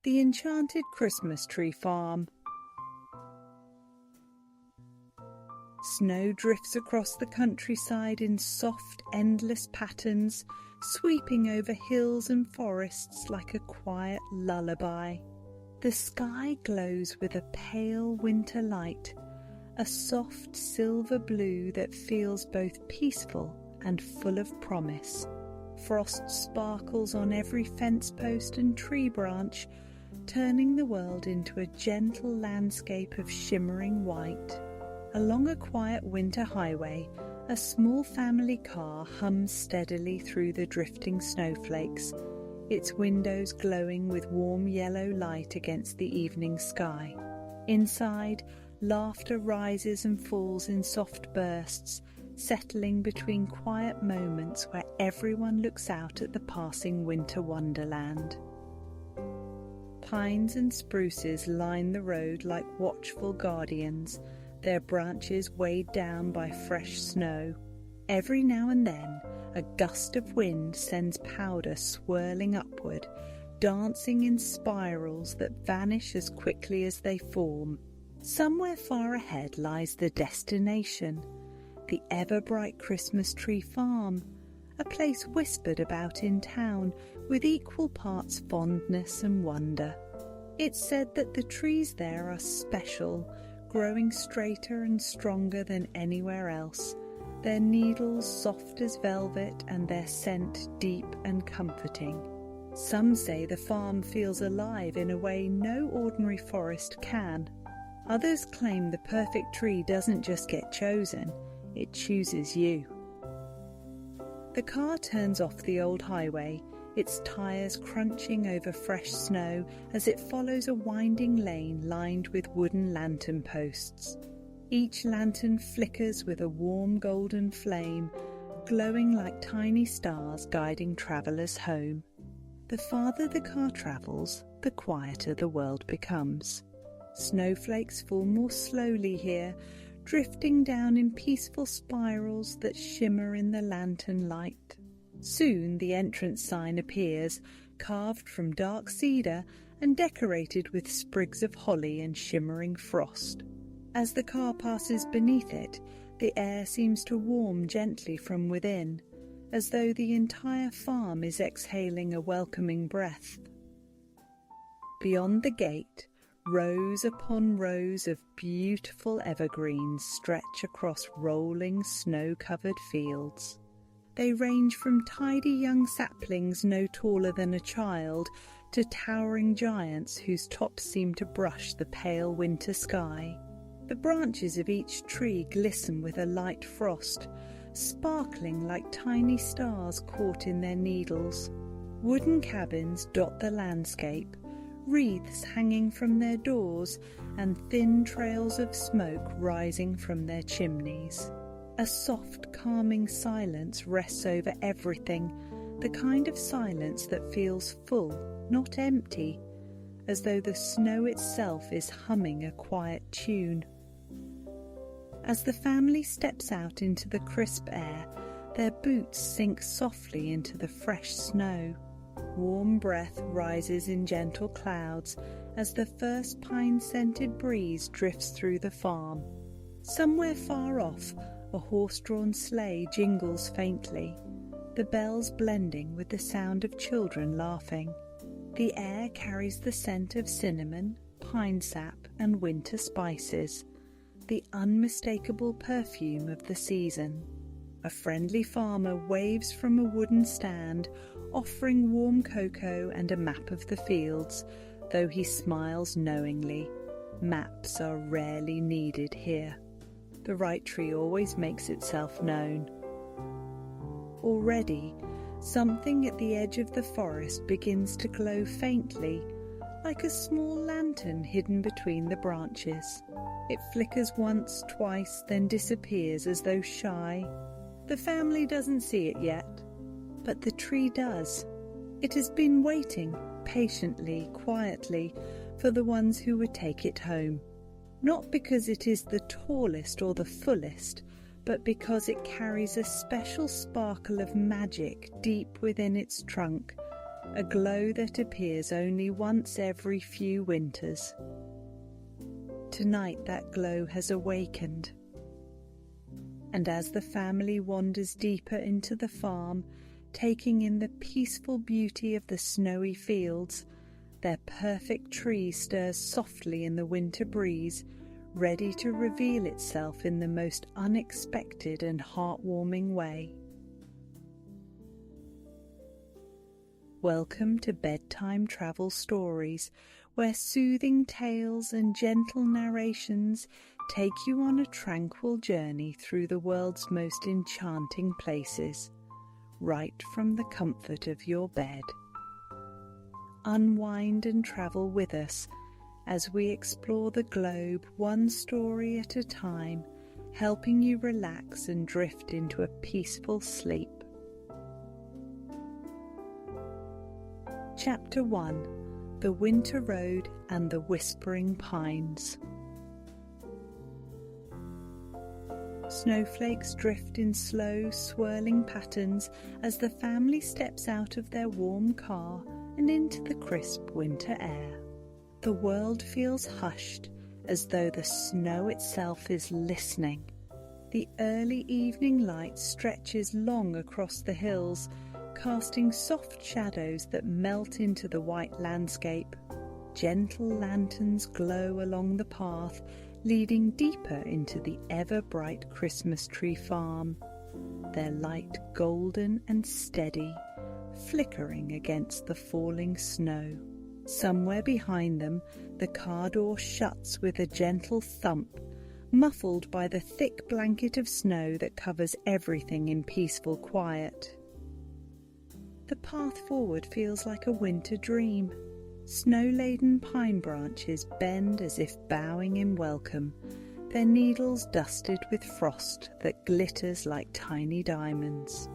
The Enchanted Christmas Tree Farm. Snow drifts across the countryside in soft, endless patterns, sweeping over hills and forests like a quiet lullaby. The sky glows with a pale winter light, a soft silver blue that feels both peaceful and full of promise. Frost sparkles on every fence post and tree branch, turning the world into a gentle landscape of shimmering white. Along a quiet winter highway, a small family car hums steadily through the drifting snowflakes, its windows glowing with warm yellow light against the evening sky. Inside, laughter rises and falls in soft bursts, settling between quiet moments where everyone looks out at the passing winter wonderland. Pines and spruces line the road like watchful guardians, their branches weighed down by fresh snow. Every now and then, a gust of wind sends powder swirling upward, dancing in spirals that vanish as quickly as they form. Somewhere far ahead lies the destination, the ever-bright Christmas Tree Farm, a place whispered about in town with equal parts fondness and wonder. It's said that the trees there are special, growing straighter and stronger than anywhere else, their needles soft as velvet and their scent deep and comforting. Some say the farm feels alive in a way no ordinary forest can. Others claim the perfect tree doesn't just get chosen, it chooses you. The car turns off the old highway, its tyres crunching over fresh snow as it follows a winding lane lined with wooden lantern posts. Each lantern flickers with a warm golden flame, glowing like tiny stars guiding travellers home. The farther the car travels, the quieter the world becomes. Snowflakes fall more slowly here, drifting down in peaceful spirals that shimmer in the lantern light. Soon the entrance sign appears, carved from dark cedar and decorated with sprigs of holly and shimmering frost. As the car passes beneath it, the air seems to warm gently from within, as though the entire farm is exhaling a welcoming breath. Beyond the gate, rows upon rows of beautiful evergreens stretch across rolling, snow-covered fields. They range from tidy young saplings no taller than a child to towering giants whose tops seem to brush the pale winter sky. The branches of each tree glisten with a light frost, sparkling like tiny stars caught in their needles. Wooden cabins dot the landscape, wreaths hanging from their doors and thin trails of smoke rising from their chimneys. A soft, calming silence rests over everything, the kind of silence that feels full, not empty, as though the snow itself is humming a quiet tune. As the family steps out into the crisp air, their boots sink softly into the fresh snow. Warm breath rises in gentle clouds as the first pine-scented breeze drifts through the farm. Somewhere far off, a horse-drawn sleigh jingles faintly, the bells blending with the sound of children laughing. The air carries the scent of cinnamon, pine sap, and winter spices, the unmistakable perfume of the season. A friendly farmer waves from a wooden stand, offering warm cocoa and a map of the fields, though he smiles knowingly. Maps are rarely needed here. The right tree always makes itself known. Already, something at the edge of the forest begins to glow faintly, like a small lantern hidden between the branches. It flickers once, twice, then disappears as though shy. The family doesn't see it yet, but the tree does. It has been waiting, patiently, quietly, for the ones who would take it home. Not because it is the tallest or the fullest, but because it carries a special sparkle of magic deep within its trunk, a glow that appears only once every few winters. Tonight that glow has awakened, and as the family wanders deeper into the farm, taking in the peaceful beauty of the snowy fields, their perfect tree stirs softly in the winter breeze, ready to reveal itself in the most unexpected and heartwarming way. Welcome to Bedtime Travel Stories, where soothing tales and gentle narrations take you on a tranquil journey through the world's most enchanting places, right from the comfort of your bed. Unwind and travel with us as we explore the globe one story at a time, helping you relax and drift into a peaceful sleep. Chapter 1: The Winter Road and the Whispering Pines. Snowflakes drift in slow, swirling patterns as the family steps out of their warm car and into the crisp winter air. The world feels hushed, as though the snow itself is listening. The early evening light stretches long across the hills, casting soft shadows that melt into the white landscape. Gentle lanterns glow along the path, leading deeper into the ever-bright Christmas tree farm, their light golden and steady, flickering against the falling snow. Somewhere behind them, the car door shuts with a gentle thump, muffled by the thick blanket of snow that covers everything in peaceful quiet. The path forward feels like a winter dream. Snow-laden pine branches bend as if bowing in welcome, their needles dusted with frost that glitters like tiny diamonds.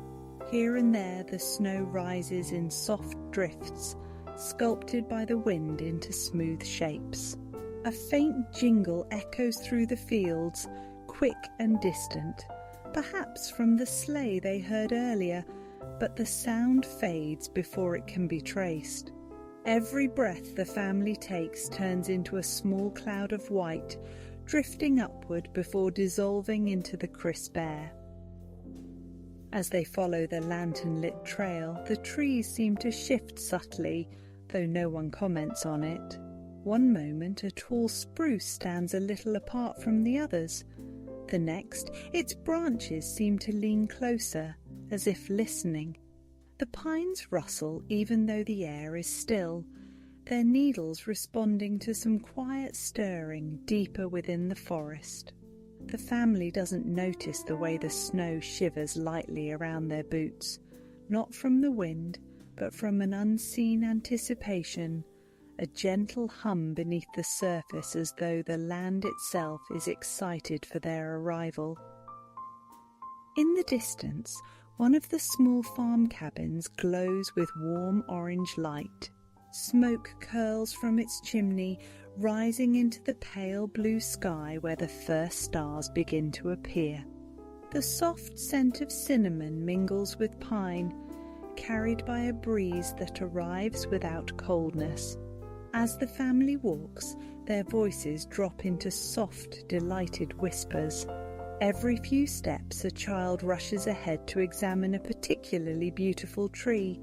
Here and there the snow rises in soft drifts, sculpted by the wind into smooth shapes. A faint jingle echoes through the fields, quick and distant, perhaps from the sleigh they heard earlier, but the sound fades before it can be traced. Every breath the family takes turns into a small cloud of white, drifting upward before dissolving into the crisp air. As they follow the lantern-lit trail, the trees seem to shift subtly, though no one comments on it. One moment a tall spruce stands a little apart from the others. The next, its branches seem to lean closer, as if listening. The pines rustle even though the air is still, their needles responding to some quiet stirring deeper within the forest. The family doesn't notice the way the snow shivers lightly around their boots, not from the wind, but from an unseen anticipation, a gentle hum beneath the surface as though the land itself is excited for their arrival. In the distance, one of the small farm cabins glows with warm orange light. Smoke curls from its chimney, rising into the pale blue sky where the first stars begin to appear. The soft scent of cinnamon mingles with pine, carried by a breeze that arrives without coldness. As the family walks, their voices drop into soft, delighted whispers. Every few steps a child rushes ahead to examine a particularly beautiful tree,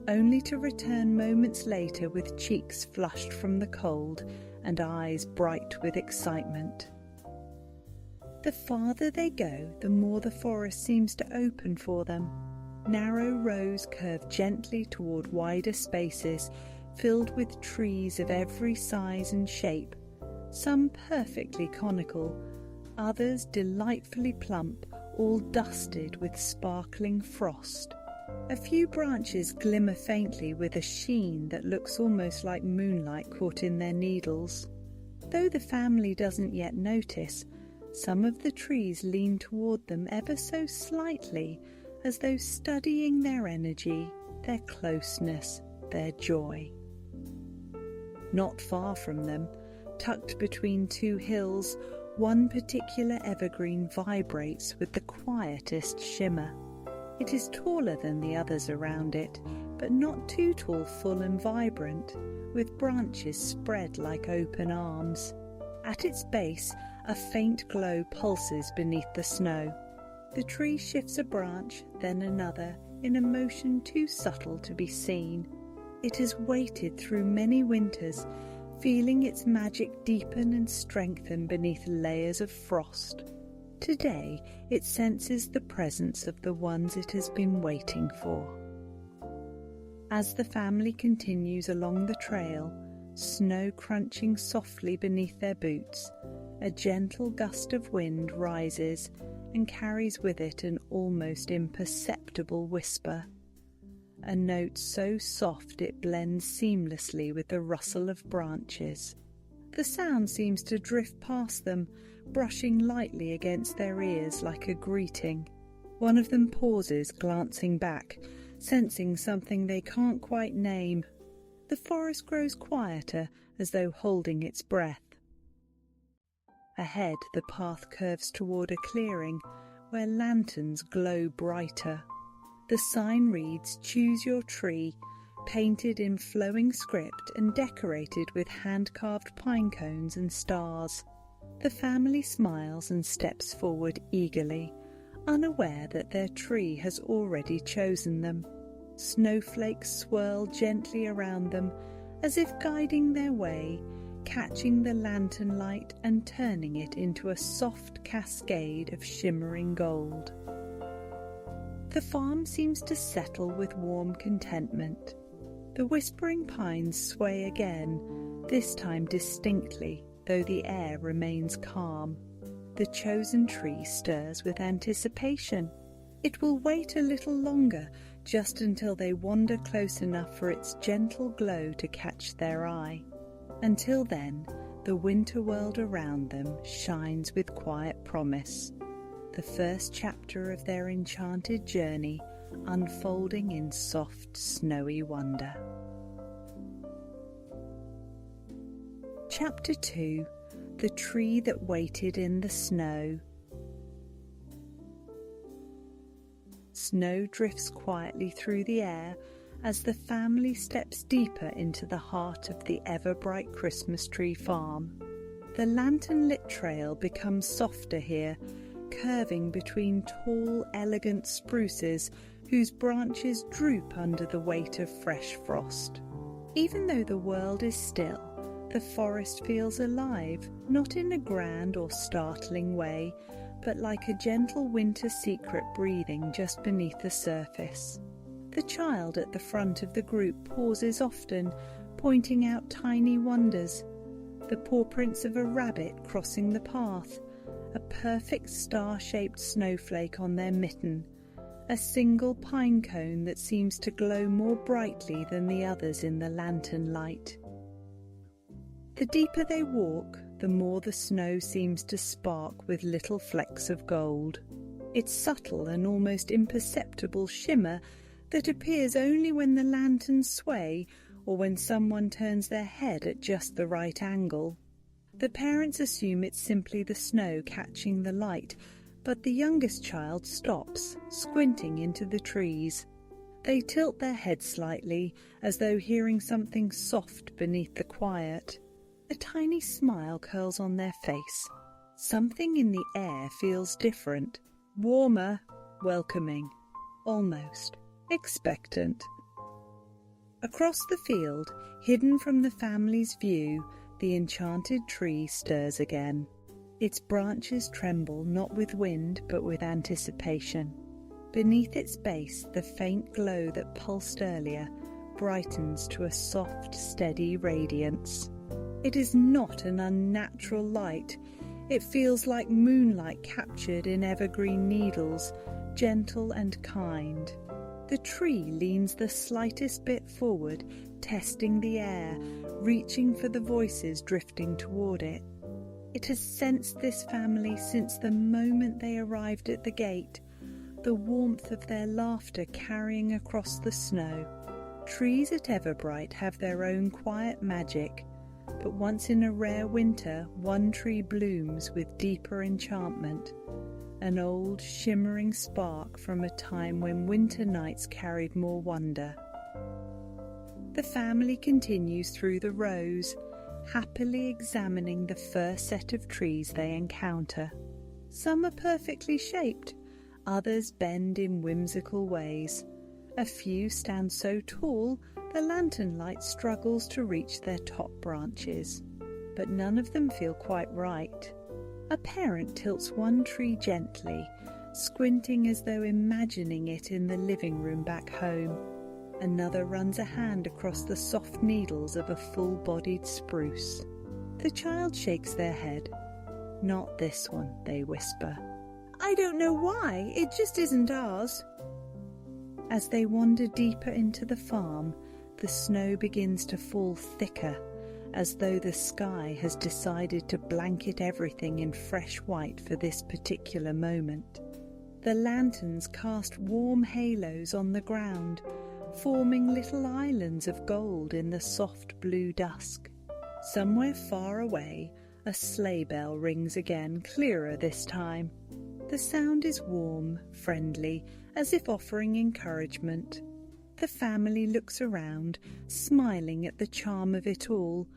only to return moments later with cheeks flushed from the cold and eyes bright with excitement. The farther they go, the more the forest seems to open for them. Narrow rows curve gently toward wider spaces, filled with trees of every size and shape, some perfectly conical, others delightfully plump, all dusted with sparkling frost. A few branches glimmer faintly with a sheen that looks almost like moonlight caught in their needles. Though the family doesn't yet notice, some of the trees lean toward them ever so slightly, as though studying their energy, their closeness, their joy. Not far from them, tucked between two hills, one particular evergreen vibrates with the quietest shimmer. It is taller than the others around it, but not too tall, full and vibrant, with branches spread like open arms. At its base, a faint glow pulses beneath the snow. The tree shifts a branch, then another, in a motion too subtle to be seen. It has waited through many winters, feeling its magic deepen and strengthen beneath layers of frost. Today, it senses the presence of the ones it has been waiting for. As the family continues along the trail, snow crunching softly beneath their boots, a gentle gust of wind rises and carries with it an almost imperceptible whisper, a note so soft it blends seamlessly with the rustle of branches. The sound seems to drift past them, brushing lightly against their ears like a greeting. One of them pauses, glancing back, sensing something they can't quite name. The forest grows quieter, as though holding its breath. Ahead, the path curves toward a clearing where lanterns glow brighter. The sign reads, "Choose your tree," painted in flowing script and decorated with hand-carved pine cones and stars. The family smiles and steps forward eagerly, unaware that their tree has already chosen them. Snowflakes swirl gently around them, as if guiding their way, catching the lantern light and turning it into a soft cascade of shimmering gold. The farm seems to settle with warm contentment. The whispering pines sway again, this time distinctly, though the air remains calm. The chosen tree stirs with anticipation. It will wait a little longer, just until they wander close enough for its gentle glow to catch their eye. Until then, the winter world around them shines with quiet promise, the first chapter of their enchanted journey unfolding in soft, snowy wonder. Chapter 2. The Tree That Waited in the Snow. Snow drifts quietly through the air as the family steps deeper into the heart of the ever-bright Christmas tree farm. The lantern-lit trail becomes softer here, curving between tall, elegant spruces whose branches droop under the weight of fresh frost. Even though the world is still, the forest feels alive, not in a grand or startling way, but like a gentle winter secret breathing just beneath the surface. The child at the front of the group pauses often, pointing out tiny wonders. The paw prints of a rabbit crossing the path, a perfect star-shaped snowflake on their mitten, a single pine cone that seems to glow more brightly than the others in the lantern light. The deeper they walk, the more the snow seems to spark with little flecks of gold. Its subtle and almost imperceptible shimmer that appears only when the lanterns sway or when someone turns their head at just the right angle. The parents assume it's simply the snow catching the light, but the youngest child stops, squinting into the trees. They tilt their heads slightly, as though hearing something soft beneath the quiet. A tiny smile curls on their face. Something in the air feels different, warmer, welcoming, almost expectant. Across the field, hidden from the family's view, the enchanted tree stirs again. Its branches tremble not with wind but with anticipation. Beneath its base, the faint glow that pulsed earlier brightens to a soft, steady radiance. It is not an unnatural light. It feels like moonlight captured in evergreen needles, gentle and kind. The tree leans the slightest bit forward, testing the air, reaching for the voices drifting toward it. It has sensed this family since the moment they arrived at the gate, the warmth of their laughter carrying across the snow. Trees at Everbright have their own quiet magic, but once in a rare winter, one tree blooms with deeper enchantment, an old shimmering spark from a time when winter nights carried more wonder. The family continues through the rows, happily examining the first set of trees they encounter. Some are perfectly shaped, others bend in whimsical ways. A few stand so tall the lantern light struggles to reach their top branches, but none of them feel quite right. A parent tilts one tree gently, squinting as though imagining it in the living room back home. Another runs a hand across the soft needles of a full-bodied spruce. The child shakes their head. "Not this one," they whisper. "I don't know why, it just isn't ours." As they wander deeper into the farm, the snow begins to fall thicker, as though the sky has decided to blanket everything in fresh white for this particular moment. The lanterns cast warm halos on the ground, forming little islands of gold in the soft blue dusk. Somewhere far away, a sleigh bell rings again, clearer this time. The sound is warm, friendly, as if offering encouragement. The family looks around, smiling at the charm of it all,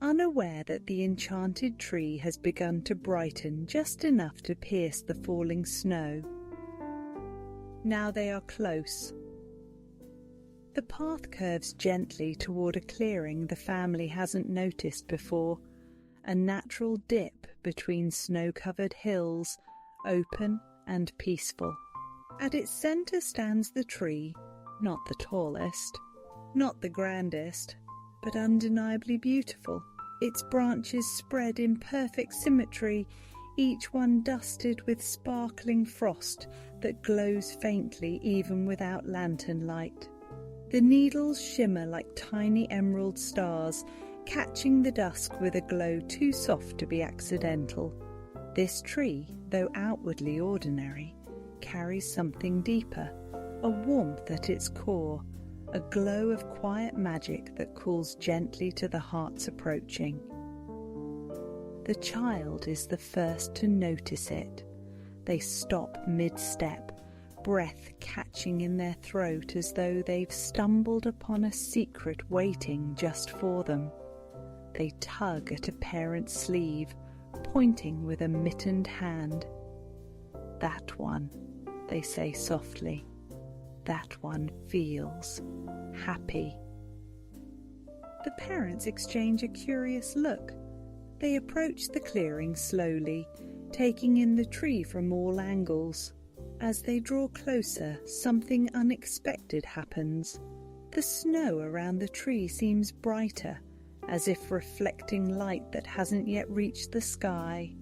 unaware that the enchanted tree has begun to brighten just enough to pierce the falling snow. Now they are close. The path curves gently toward a clearing the family hasn't noticed before, a natural dip between snow-covered hills, open and peaceful. At its centre stands the tree, not the tallest, not the grandest, but undeniably beautiful. Its branches spread in perfect symmetry, each one dusted with sparkling frost that glows faintly even without lantern light. The needles shimmer like tiny emerald stars, catching the dusk with a glow too soft to be accidental. This tree, though outwardly ordinary, carries something deeper, a warmth at its core, a glow of quiet magic that calls gently to the heart's approaching. The child is the first to notice it. They stop mid-step, breath catching in their throat as though they've stumbled upon a secret waiting just for them. They tug at a parent's sleeve, pointing with a mittened hand. "That one," they say softly. "That one feels happy." The parents exchange a curious look. They approach the clearing slowly, taking in the tree from all angles. As they draw closer, something unexpected happens. The snow around the tree seems brighter, as if reflecting light that hasn't yet reached the sky.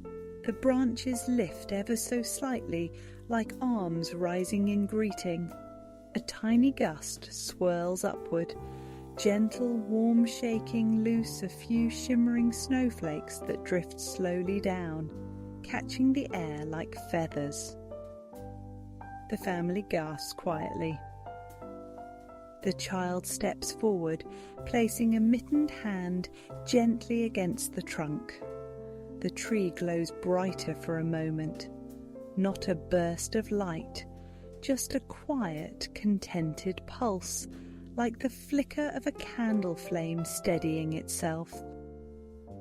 The branches lift ever so slightly, like arms rising in greeting. A tiny gust swirls upward, gentle, warm shaking loose a few shimmering snowflakes that drift slowly down, catching the air like feathers. The family gasps quietly. The child steps forward, placing a mittened hand gently against the trunk. The tree glows brighter for a moment. Not a burst of light, just a quiet, contented pulse, like the flicker of a candle flame steadying itself.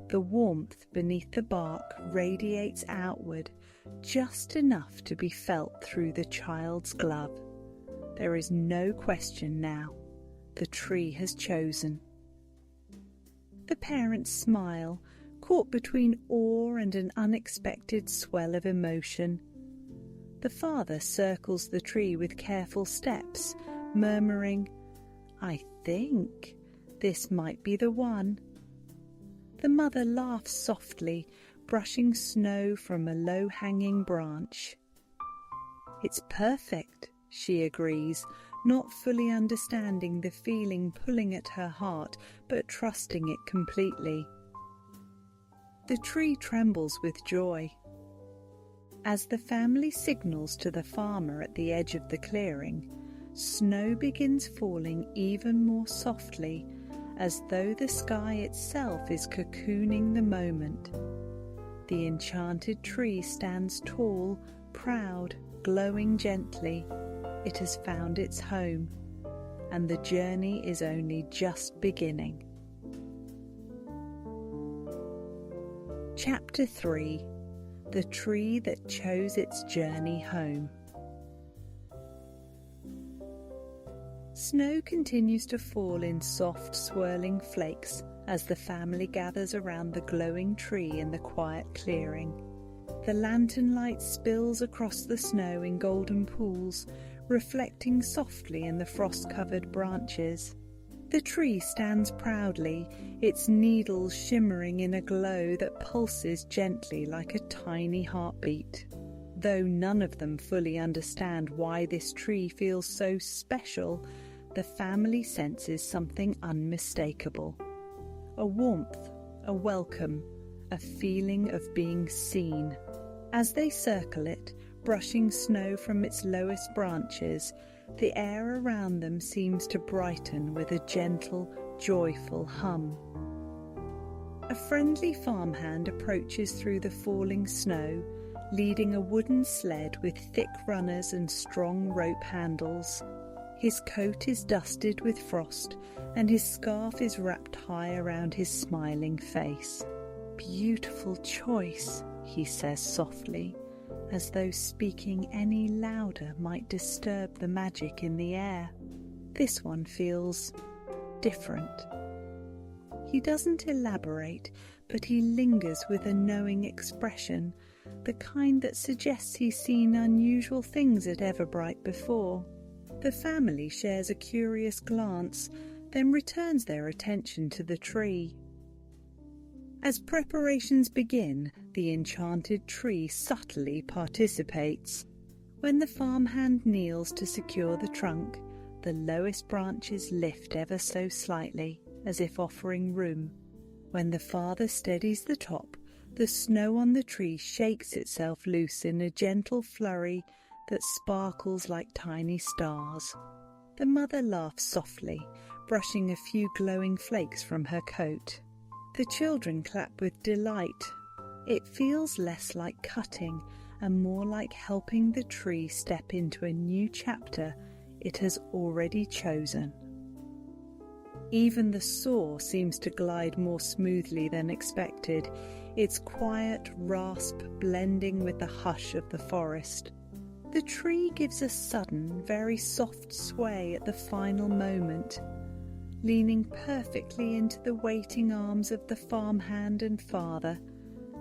The warmth beneath the bark radiates outward, just enough to be felt through the child's glove. There is no question now. The tree has chosen. The parents smile, caught between awe and an unexpected swell of emotion. The father circles the tree with careful steps, murmuring, "I think this might be the one." The mother laughs softly, brushing snow from a low-hanging branch. "It's perfect," she agrees, not fully understanding the feeling pulling at her heart, but trusting it completely. The tree trembles with joy. As the family signals to the farmer at the edge of the clearing, snow begins falling even more softly, as though the sky itself is cocooning the moment. The enchanted tree stands tall, proud, glowing gently. It has found its home. and the journey is only just beginning. Chapter 3: The Tree That Chose Its Journey Home. Snow continues to fall in soft, swirling flakes as the family gathers around the glowing tree in the quiet clearing. The lantern light spills across the snow in golden pools, reflecting softly in the frost-covered branches. The tree stands proudly, its needles shimmering in a glow that pulses gently like a tiny heartbeat. Though none of them fully understand why this tree feels so special, the family senses something unmistakable. A warmth, a welcome, a feeling of being seen. As they circle it, brushing snow from its lowest branches, the air around them seems to brighten with a gentle, joyful hum. A friendly farmhand approaches through the falling snow, leading a wooden sled with thick runners and strong rope handles. His coat is dusted with frost, and his scarf is wrapped high around his smiling face. "Beautiful choice," he says softly, as though speaking any louder might disturb the magic in the air. This one feels different. He doesn't elaborate, but he lingers with a knowing expression, the kind that suggests he's seen unusual things at Everbright before. The family shares a curious glance, then returns their attention to the tree. As preparations begin, the enchanted tree subtly participates. When the farmhand kneels to secure the trunk, the lowest branches lift ever so slightly, as if offering room. When the father steadies the top, the snow on the tree shakes itself loose in a gentle flurry that sparkles like tiny stars. The mother laughs softly, brushing a few glowing flakes from her coat. The children clap with delight. It feels less like cutting and more like helping the tree step into a new chapter it has already chosen. Even the saw seems to glide more smoothly than expected, its quiet rasp blending with the hush of the forest. The tree gives a sudden, very soft sway at the final moment, leaning perfectly into the waiting arms of the farmhand and father,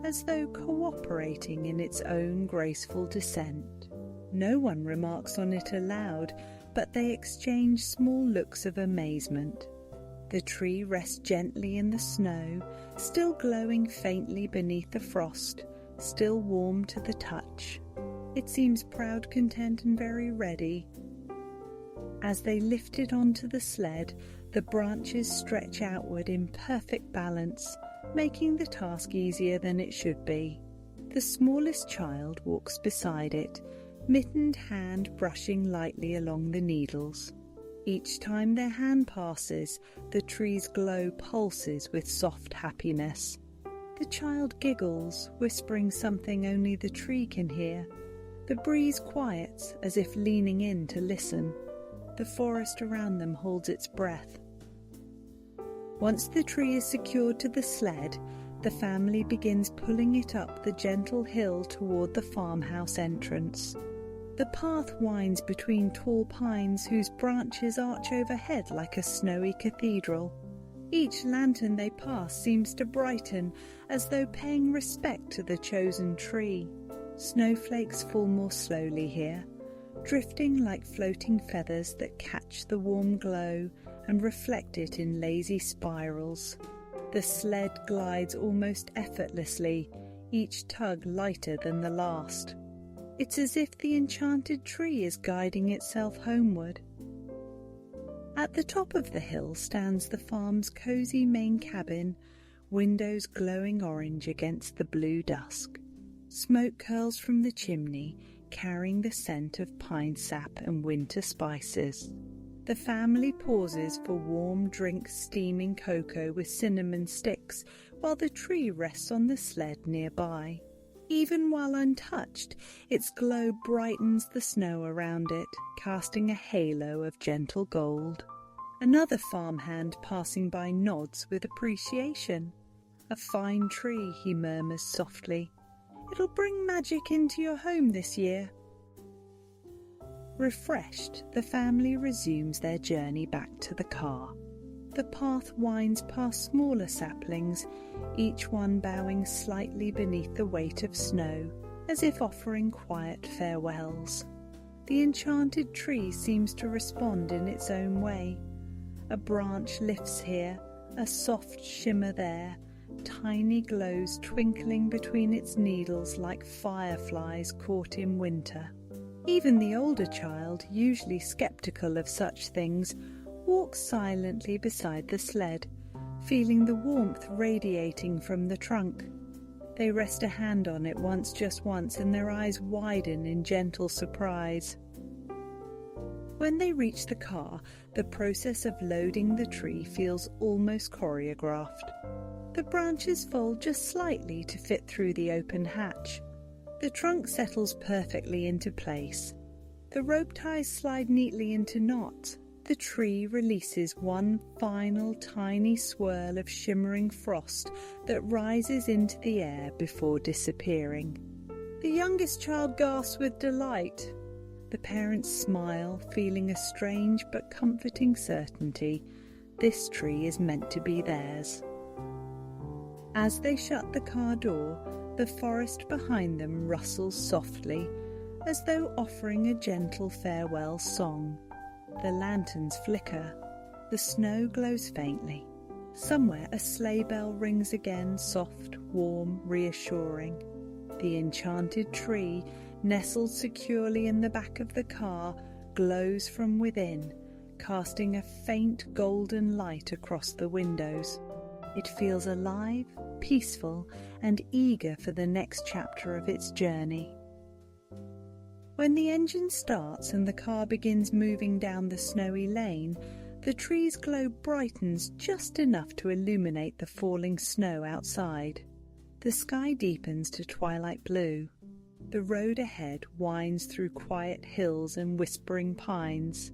as though cooperating in its own graceful descent. No one remarks on it aloud, but they exchange small looks of amazement. The tree rests gently in the snow, still glowing faintly beneath the frost, still warm to the touch. It seems proud, content, and very ready. As they lift it onto the sled, the branches stretch outward in perfect balance, making the task easier than it should be. The smallest child walks beside it, mittened hand brushing lightly along the needles. Each time their hand passes, the tree's glow pulses with soft happiness. The child giggles, whispering something only the tree can hear. The breeze quiets, as if leaning in to listen. The forest around them holds its breath. Once the tree is secured to the sled, the family begins pulling it up the gentle hill toward the farmhouse entrance. The path winds between tall pines whose branches arch overhead like a snowy cathedral. Each lantern they pass seems to brighten, as though paying respect to the chosen tree. Snowflakes fall more slowly here, drifting like floating feathers that catch the warm glow and reflect it in lazy spirals. The sled glides almost effortlessly, each tug lighter than the last. It's as if the enchanted tree is guiding itself homeward. At the top of the hill stands the farm's cosy main cabin, windows glowing orange against the blue dusk. Smoke curls from the chimney, carrying the scent of pine sap and winter spices. The family pauses for warm drink steaming cocoa with cinnamon sticks, while the tree rests on the sled nearby. Even while untouched, its glow brightens the snow around it, casting a halo of gentle gold. Another farmhand passing by nods with appreciation. "A fine tree," he murmurs softly. "It'll bring magic into your home this year." Refreshed, the family resumes their journey back to the car. The path winds past smaller saplings, each one bowing slightly beneath the weight of snow, as if offering quiet farewells. The enchanted tree seems to respond in its own way. A branch lifts here, a soft shimmer there, tiny glows twinkling between its needles like fireflies caught in winter. Even the older child, usually sceptical of such things, walks silently beside the sled, feeling the warmth radiating from the trunk. They rest a hand on it just once, and their eyes widen in gentle surprise. When they reach the car, the process of loading the tree feels almost choreographed. The branches fold just slightly to fit through the open hatch. The trunk settles perfectly into place. The rope ties slide neatly into knots. The tree releases one final tiny swirl of shimmering frost that rises into the air before disappearing. The youngest child gasps with delight. The parents smile, feeling a strange but comforting certainty. This tree is meant to be theirs. As they shut the car door, the forest behind them rustles softly, as though offering a gentle farewell song. The lanterns flicker. The snow glows faintly. Somewhere a sleigh bell rings again, soft, warm, reassuring. The enchanted tree, nestled securely in the back of the car, glows from within, casting a faint golden light across the windows. It feels alive, peaceful, and eager for the next chapter of its journey. When the engine starts and the car begins moving down the snowy lane, the tree's glow brightens just enough to illuminate the falling snow outside. The sky deepens to twilight blue. The road ahead winds through quiet hills and whispering pines,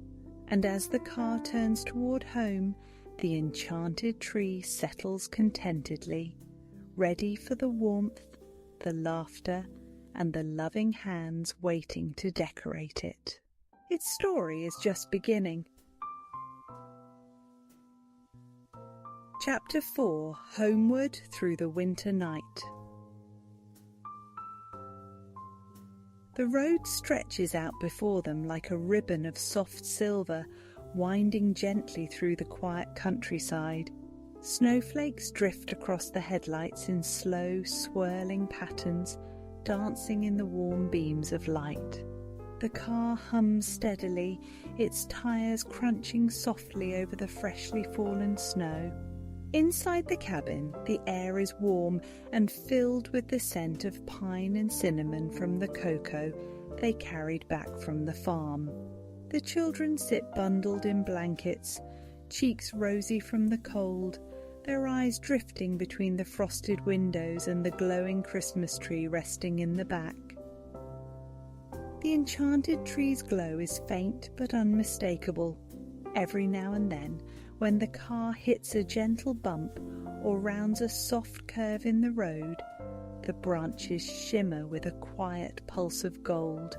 and as the car turns toward home, the enchanted tree settles contentedly, ready for the warmth, the laughter, and the loving hands waiting to decorate it. Its story is just beginning. Chapter 4: Homeward Through the Winter Night. The road stretches out before them like a ribbon of soft silver, winding gently through the quiet countryside. Snowflakes drift across the headlights in slow, swirling patterns, dancing in the warm beams of light. The car hums steadily, its tires crunching softly over the freshly fallen snow. Inside the cabin, the air is warm and filled with the scent of pine and cinnamon from the cocoa they carried back from the farm. The children sit bundled in blankets, cheeks rosy from the cold, their eyes drifting between the frosted windows and the glowing Christmas tree resting in the back. The enchanted tree's glow is faint but unmistakable. Every now and then, when the car hits a gentle bump or rounds a soft curve in the road, the branches shimmer with a quiet pulse of gold,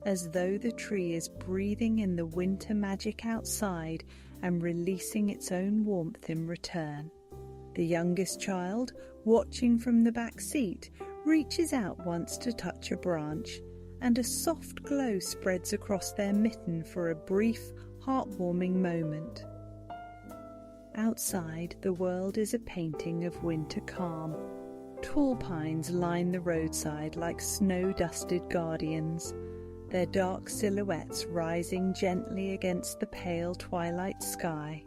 as though the tree is breathing in the winter magic outside and releasing its own warmth in return. The youngest child, watching from the back seat, reaches out once to touch a branch, and a soft glow spreads across their mitten for a brief, heartwarming moment. Outside, the world is a painting of winter calm. Tall pines line the roadside like snow-dusted guardians, their dark silhouettes rising gently against the pale twilight sky.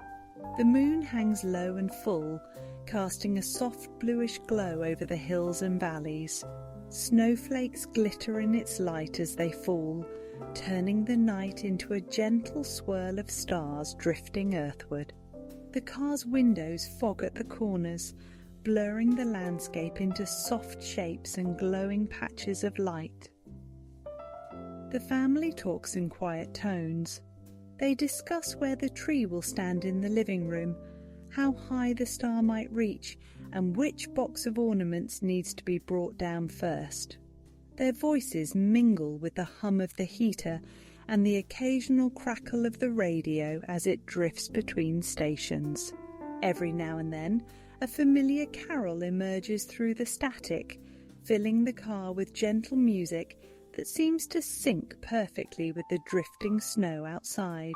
The moon hangs low and full, casting a soft bluish glow over the hills and valleys. Snowflakes glitter in its light as they fall, turning the night into a gentle swirl of stars drifting earthward. The car's windows fog at the corners, blurring the landscape into soft shapes and glowing patches of light. The family talks in quiet tones. They discuss where the tree will stand in the living room, how high the star might reach, and which box of ornaments needs to be brought down first. Their voices mingle with the hum of the heater and the occasional crackle of the radio as it drifts between stations. Every now and then, a familiar carol emerges through the static, filling the car with gentle music that seems to sync perfectly with the drifting snow outside.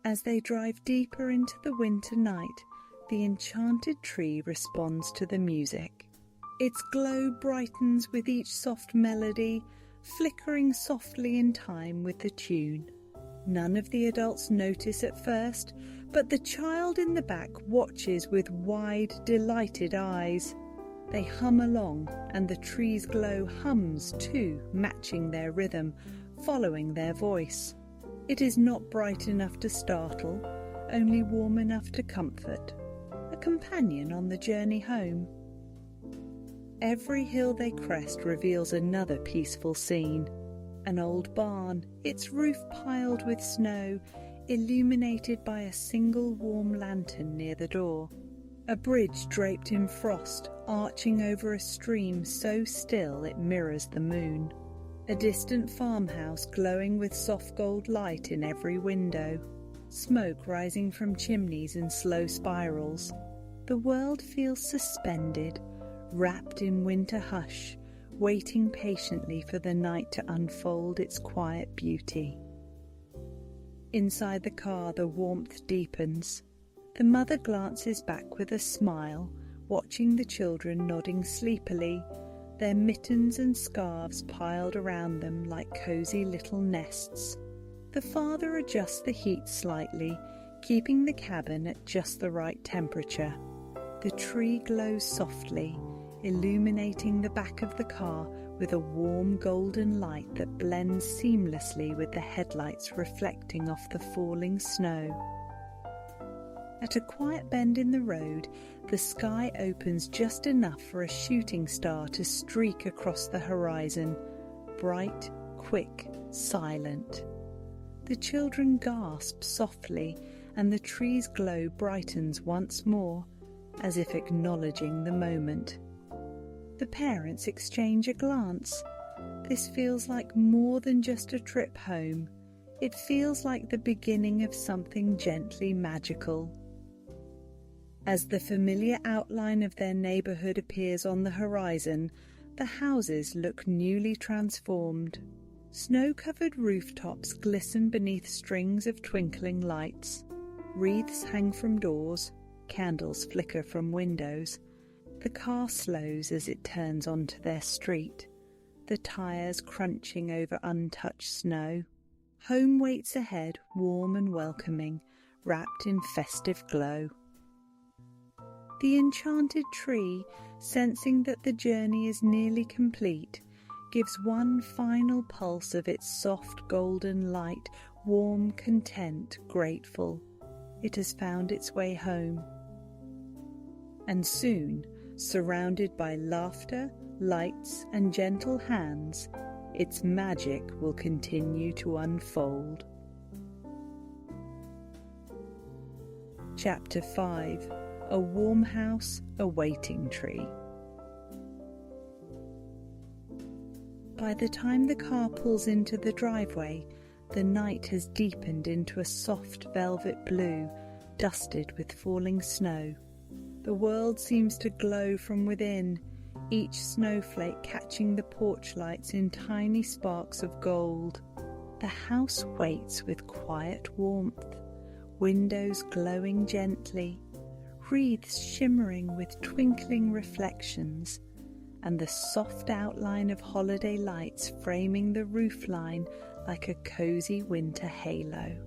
As they drive deeper into the winter night, the enchanted tree responds to the music. Its glow brightens with each soft melody, flickering softly in time with the tune. None of the adults notice at first, but the child in the back watches with wide, delighted eyes. They hum along, and the tree's glow hums too, matching their rhythm, following their voice. It is not bright enough to startle, only warm enough to comfort, a companion on the journey home. Every hill they crest reveals another peaceful scene. An old barn, its roof piled with snow, illuminated by a single warm lantern near the door. A bridge draped in frost, arching over a stream so still it mirrors the moon. A distant farmhouse glowing with soft gold light in every window. Smoke rising from chimneys in slow spirals. The world feels suspended, wrapped in winter hush, waiting patiently for the night to unfold its quiet beauty. Inside the car, the warmth deepens. The mother glances back with a smile, watching the children nodding sleepily, their mittens and scarves piled around them like cosy little nests. The father adjusts the heat slightly, keeping the cabin at just the right temperature. The tree glows softly, illuminating the back of the car with a warm golden light that blends seamlessly with the headlights reflecting off the falling snow. At a quiet bend in the road, the sky opens just enough for a shooting star to streak across the horizon, bright, quick, silent. The children gasp softly, and the tree's glow brightens once more, as if acknowledging the moment. The parents exchange a glance. This feels like more than just a trip home. It feels like the beginning of something gently magical. As the familiar outline of their neighbourhood appears on the horizon, the houses look newly transformed. Snow-covered rooftops glisten beneath strings of twinkling lights. Wreaths hang from doors, candles flicker from windows. The car slows as it turns onto their street, the tyres crunching over untouched snow. Home waits ahead, warm and welcoming, wrapped in festive glow. The enchanted tree, sensing that the journey is nearly complete, gives one final pulse of its soft golden light, warm, content, grateful. It has found its way home. And soon, surrounded by laughter, lights, and gentle hands, its magic will continue to unfold. Chapter 5. A Warm House, a Waiting Tree. By the time the car pulls into the driveway, the night has deepened into a soft velvet blue, dusted with falling snow. The world seems to glow from within, each snowflake catching the porch lights in tiny sparks of gold. The house waits with quiet warmth, windows glowing gently, wreaths shimmering with twinkling reflections, and the soft outline of holiday lights framing the roofline like a cozy winter halo.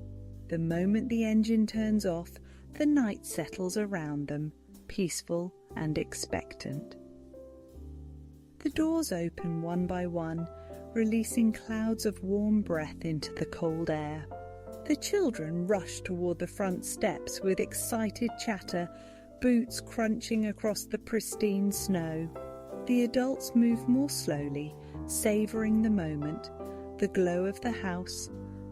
The moment the engine turns off, the night settles around them, peaceful and expectant. The doors open one by one, releasing clouds of warm breath into the cold air. The children rush toward the front steps with excited chatter, boots crunching across the pristine snow. The adults move more slowly, savouring the moment, the glow of the house,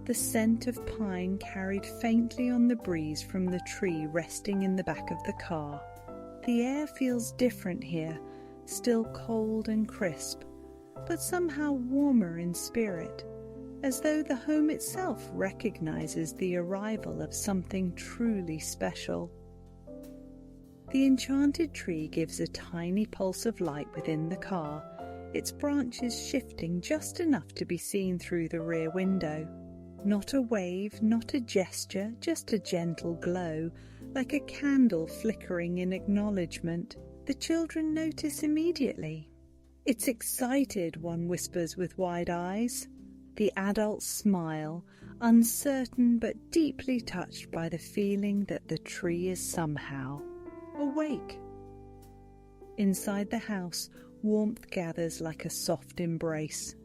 the scent of pine carried faintly on the breeze from the tree resting in the back of the car. The air feels different here, still cold and crisp, but somehow warmer in spirit, as though the home itself recognizes the arrival of something truly special. The enchanted tree gives a tiny pulse of light within the car, its branches shifting just enough to be seen through the rear window. Not a wave, not a gesture, just a gentle glow, like a candle flickering in acknowledgement. The children notice immediately. "It's excited," one whispers with wide eyes. The adults smile, uncertain but deeply touched by the feeling that the tree is somehow awake. Inside the house, warmth gathers like a soft embrace.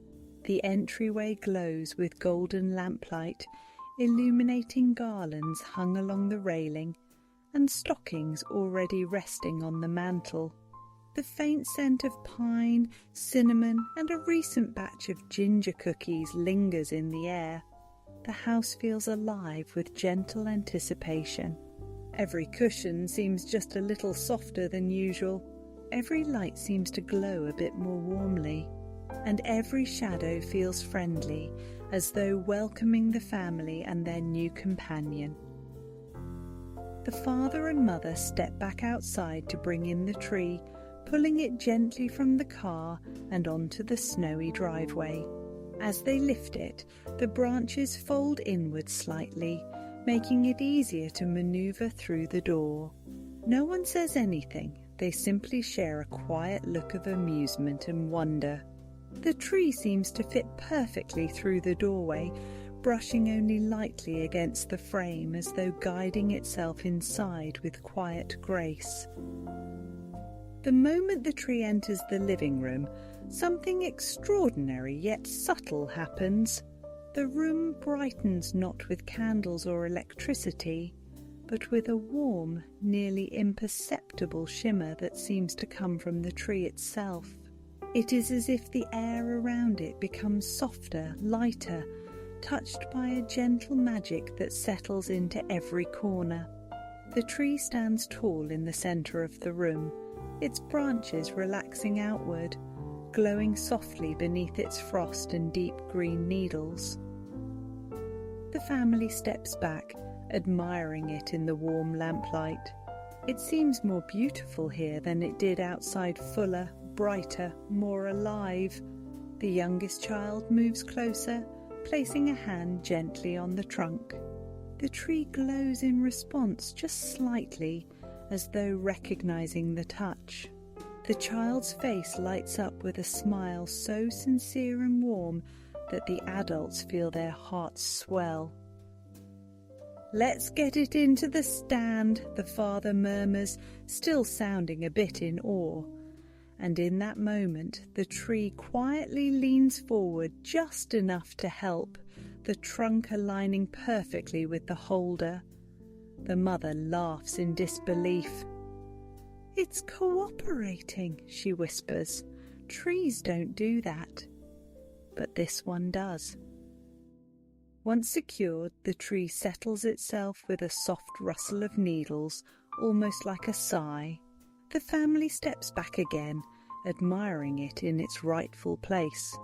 The entryway glows with golden lamplight, illuminating garlands hung along the railing and stockings already resting on the mantel. The faint scent of pine, cinnamon, and a recent batch of ginger cookies lingers in the air. The house feels alive with gentle anticipation. Every cushion seems just a little softer than usual. Every light seems to glow a bit more warmly, and every shadow feels friendly, as though welcoming the family and their new companion. The father and mother step back outside to bring in the tree, pulling it gently from the car and onto the snowy driveway. As they lift it, the branches fold inward slightly, making it easier to maneuver through the door. No one says anything, they simply share a quiet look of amusement and wonder. The tree seems to fit perfectly through the doorway, brushing only lightly against the frame as though guiding itself inside with quiet grace. The moment the tree enters the living room, something extraordinary yet subtle happens. The room brightens not with candles or electricity, but with a warm, nearly imperceptible shimmer that seems to come from the tree itself. It is as if the air around it becomes softer, lighter, touched by a gentle magic that settles into every corner. The tree stands tall in the centre of the room, its branches relaxing outward, glowing softly beneath its frost and deep green needles. The family steps back, admiring it in the warm lamplight. It seems more beautiful here than it did outside, fuller, brighter, more alive. The youngest child moves closer, placing a hand gently on the trunk. The tree glows in response just slightly, as though recognizing the touch. The child's face lights up with a smile so sincere and warm that the adults feel their hearts swell. "Let's get it into the stand," the father murmurs, still sounding a bit in awe. And in that moment, the tree quietly leans forward just enough to help, the trunk aligning perfectly with the holder. The mother laughs in disbelief. "It's cooperating," she whispers. "Trees don't do that." But this one does. Once secured, the tree settles itself with a soft rustle of needles, almost like a sigh. The family steps back again, admiring it in its rightful place.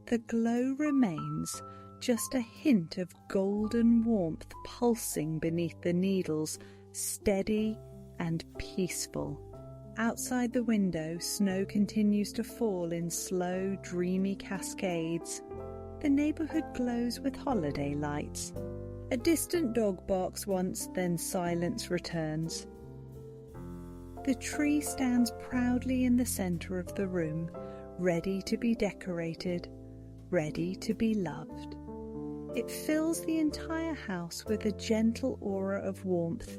The glow remains, just a hint of golden warmth pulsing beneath the needles, steady and peaceful. Outside the window, snow continues to fall in slow, dreamy cascades. The neighbourhood glows with holiday lights. A distant dog barks once, then silence returns. The tree stands proudly in the centre of the room, ready to be decorated, ready to be loved. It fills the entire house with a gentle aura of warmth,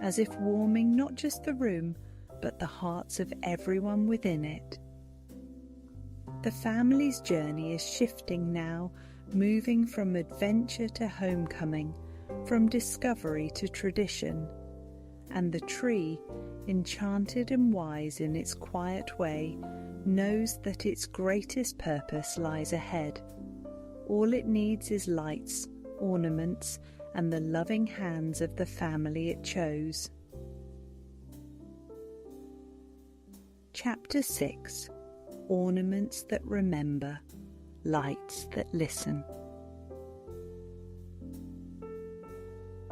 as if warming not just the room, but the hearts of everyone within it. The family's journey is shifting now, moving from adventure to homecoming, from discovery to tradition. And the tree, enchanted and wise in its quiet way, knows that its greatest purpose lies ahead. All it needs is lights, ornaments and the loving hands of the family it chose. Chapter 6. Ornaments that remember, lights that listen.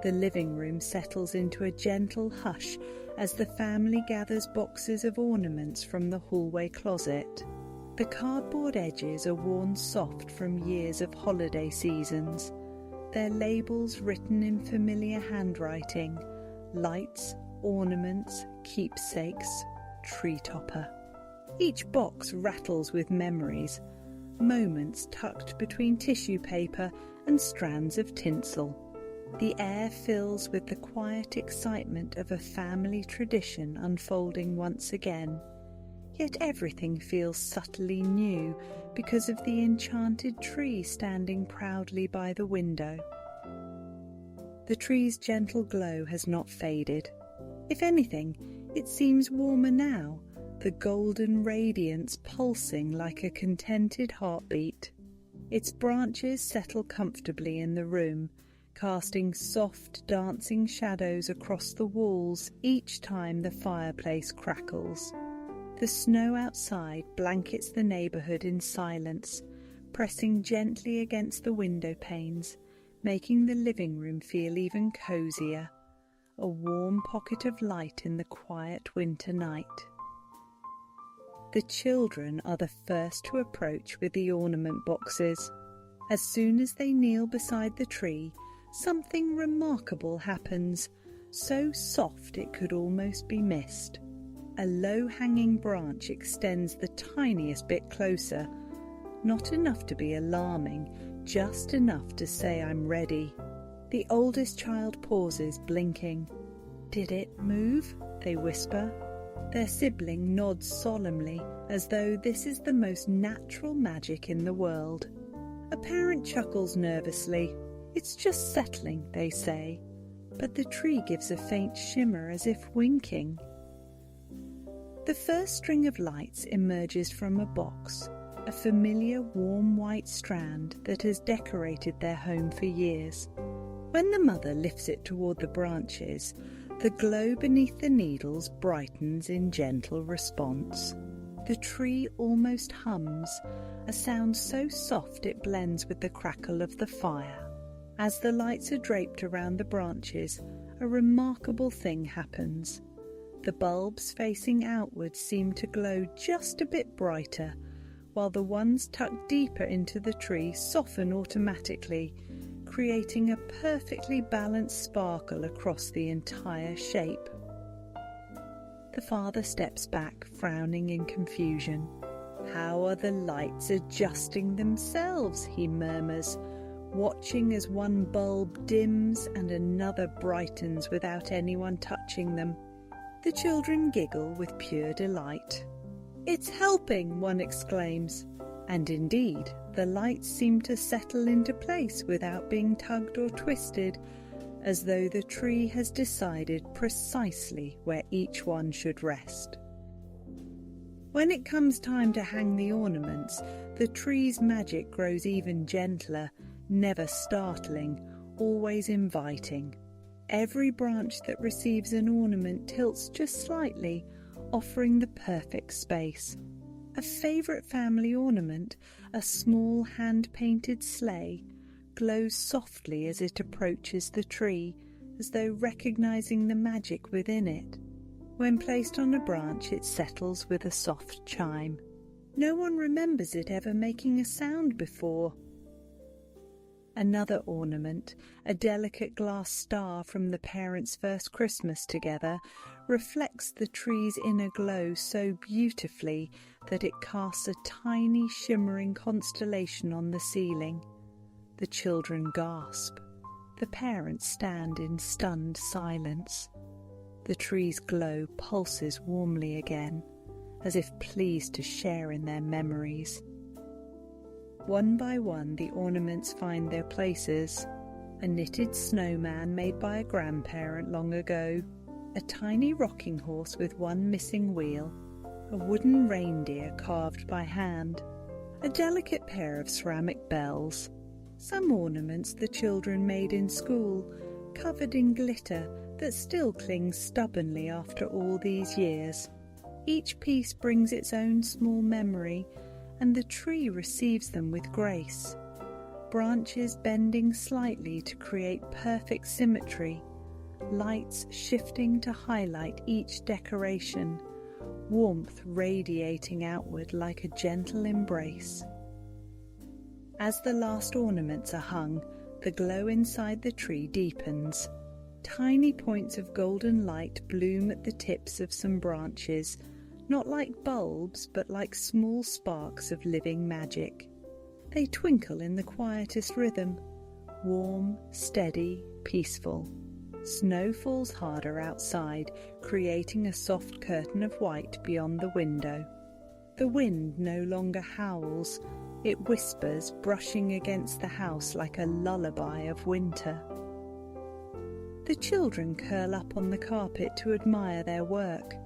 The living room settles into a gentle hush as the family gathers boxes of ornaments from the hallway closet. The cardboard edges are worn soft from years of holiday seasons, their labels written in familiar handwriting: lights, ornaments, keepsakes, tree topper. Each box rattles with memories, moments tucked between tissue paper and strands of tinsel. The air fills with the quiet excitement of a family tradition unfolding once again. Yet everything feels subtly new because of the enchanted tree standing proudly by the window. The tree's gentle glow has not faded. If anything, it seems warmer now, the golden radiance pulsing like a contented heartbeat. Its branches settle comfortably in the room, casting soft, dancing shadows across the walls each time the fireplace crackles. The snow outside blankets the neighbourhood in silence, pressing gently against the window panes, making the living room feel even cosier, a warm pocket of light in the quiet winter night. The children are the first to approach with the ornament boxes. As soon as they kneel beside the tree, something remarkable happens, so soft it could almost be missed. A low-hanging branch extends the tiniest bit closer, not enough to be alarming, just enough to say I'm ready. The oldest child pauses, blinking. "Did it move?" they whisper. Their sibling nods solemnly, as though this is the most natural magic in the world. A parent chuckles nervously. "It's just settling," they say, but the tree gives a faint shimmer as if winking. The first string of lights emerges from a box, a familiar warm white strand that has decorated their home for years. When the mother lifts it toward the branches, the glow beneath the needles brightens in gentle response. The tree almost hums, a sound so soft it blends with the crackle of the fire. As the lights are draped around the branches, a remarkable thing happens. The bulbs facing outwards seem to glow just a bit brighter, while the ones tucked deeper into the tree soften automatically, creating a perfectly balanced sparkle across the entire shape. The father steps back, frowning in confusion. "How are the lights adjusting themselves?" he murmurs, watching as one bulb dims and another brightens without anyone touching them. The children giggle with pure delight. "It's helping!" one exclaims. And indeed, the lights seem to settle into place without being tugged or twisted, as though the tree has decided precisely where each one should rest. When it comes time to hang the ornaments, the tree's magic grows even gentler, never startling, always inviting. Every branch that receives an ornament tilts just slightly, offering the perfect space. A favourite family ornament, a small hand-painted sleigh, glows softly as it approaches the tree, as though recognising the magic within it. When placed on a branch, it settles with a soft chime. No one remembers it ever making a sound before. Another ornament, a delicate glass star from the parents' first Christmas together, reflects the tree's inner glow so beautifully that it casts a tiny shimmering constellation on the ceiling. The children gasp. The parents stand in stunned silence. The tree's glow pulses warmly again, as if pleased to share in their memories. One by one, the ornaments find their places. A knitted snowman made by a grandparent long ago, a tiny rocking horse with one missing wheel, a wooden reindeer carved by hand, a delicate pair of ceramic bells. Some ornaments the children made in school, covered in glitter that still clings stubbornly after all these years. Each piece brings its own small memory, and the tree receives them with grace. Branches bending slightly to create perfect symmetry, lights shifting to highlight each decoration, warmth radiating outward like a gentle embrace. As the last ornaments are hung, the glow inside the tree deepens. Tiny points of golden light bloom at the tips of some branches, not like bulbs, but like small sparks of living magic. They twinkle in the quietest rhythm, warm, steady, peaceful. Snow falls harder outside, creating a soft curtain of white beyond the window. The wind no longer howls. It whispers, brushing against the house like a lullaby of winter. The children curl up on the carpet to admire their work.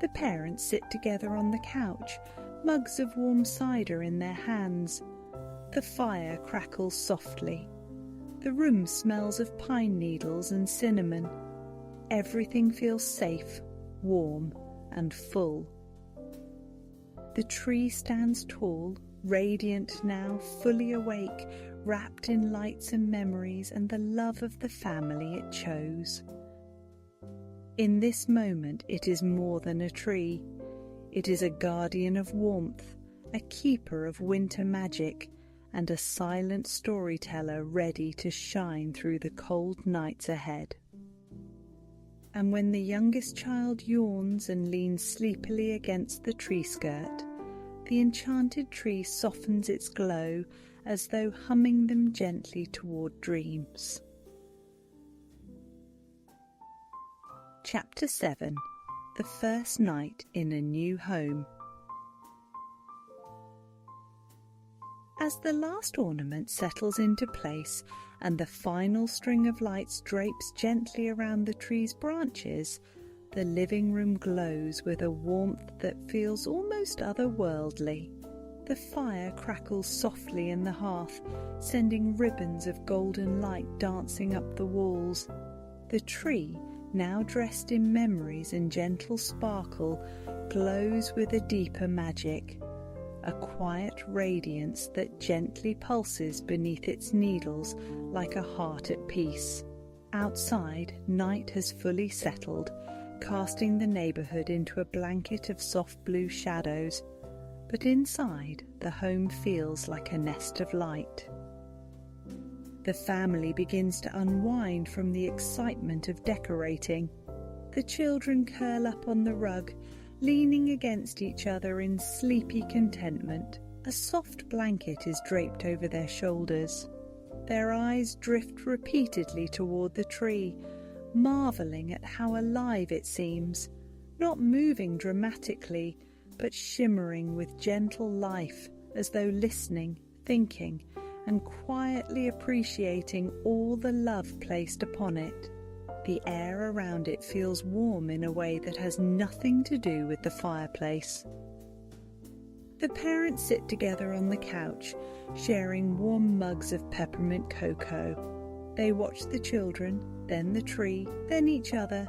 The parents sit together on the couch, mugs of warm cider in their hands. The fire crackles softly. The room smells of pine needles and cinnamon. Everything feels safe, warm, and full. The tree stands tall, radiant now, fully awake, wrapped in lights and memories and the love of the family it chose. In this moment it is more than a tree. It is a guardian of warmth, a keeper of winter magic, and a silent storyteller ready to shine through the cold nights ahead. And when the youngest child yawns and leans sleepily against the tree skirt, the enchanted tree softens its glow as though humming them gently toward dreams. Chapter 7. The First Night in a New Home. As the last ornament settles into place and the final string of lights drapes gently around the tree's branches, the living room glows with a warmth that feels almost otherworldly. The fire crackles softly in the hearth, sending ribbons of golden light dancing up the walls. The tree, now dressed in memories and gentle sparkle, glows with a deeper magic, a quiet radiance that gently pulses beneath its needles like a heart at peace. Outside, night has fully settled, casting the neighbourhood into a blanket of soft blue shadows, but inside the home feels like a nest of light. The family begins to unwind from the excitement of decorating. The children curl up on the rug, leaning against each other in sleepy contentment. A soft blanket is draped over their shoulders. Their eyes drift repeatedly toward the tree, marvelling at how alive it seems, not moving dramatically, but shimmering with gentle life, as though listening, thinking, and quietly appreciating all the love placed upon it. The air around it feels warm in a way that has nothing to do with the fireplace. The parents sit together on the couch, sharing warm mugs of peppermint cocoa. They watch the children, then the tree, then each other,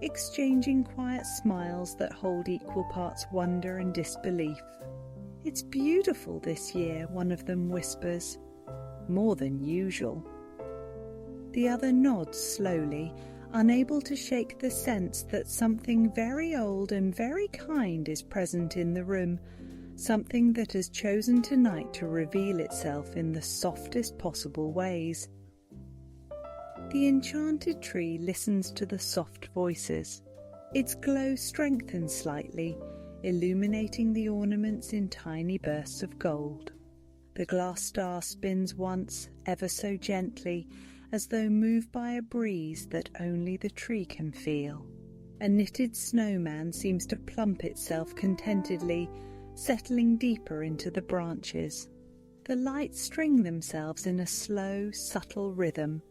exchanging quiet smiles that hold equal parts wonder and disbelief. "It's beautiful this year," one of them whispers. "More than usual." The other nods slowly, unable to shake the sense that something very old and very kind is present in the room, something that has chosen tonight to reveal itself in the softest possible ways. The enchanted tree listens to the soft voices. Its glow strengthens slightly, illuminating the ornaments in tiny bursts of gold. The glass star spins once, ever so gently, as though moved by a breeze that only the tree can feel. A knitted snowman seems to plump itself contentedly, settling deeper into the branches. The lights string themselves in a slow, subtle rhythm,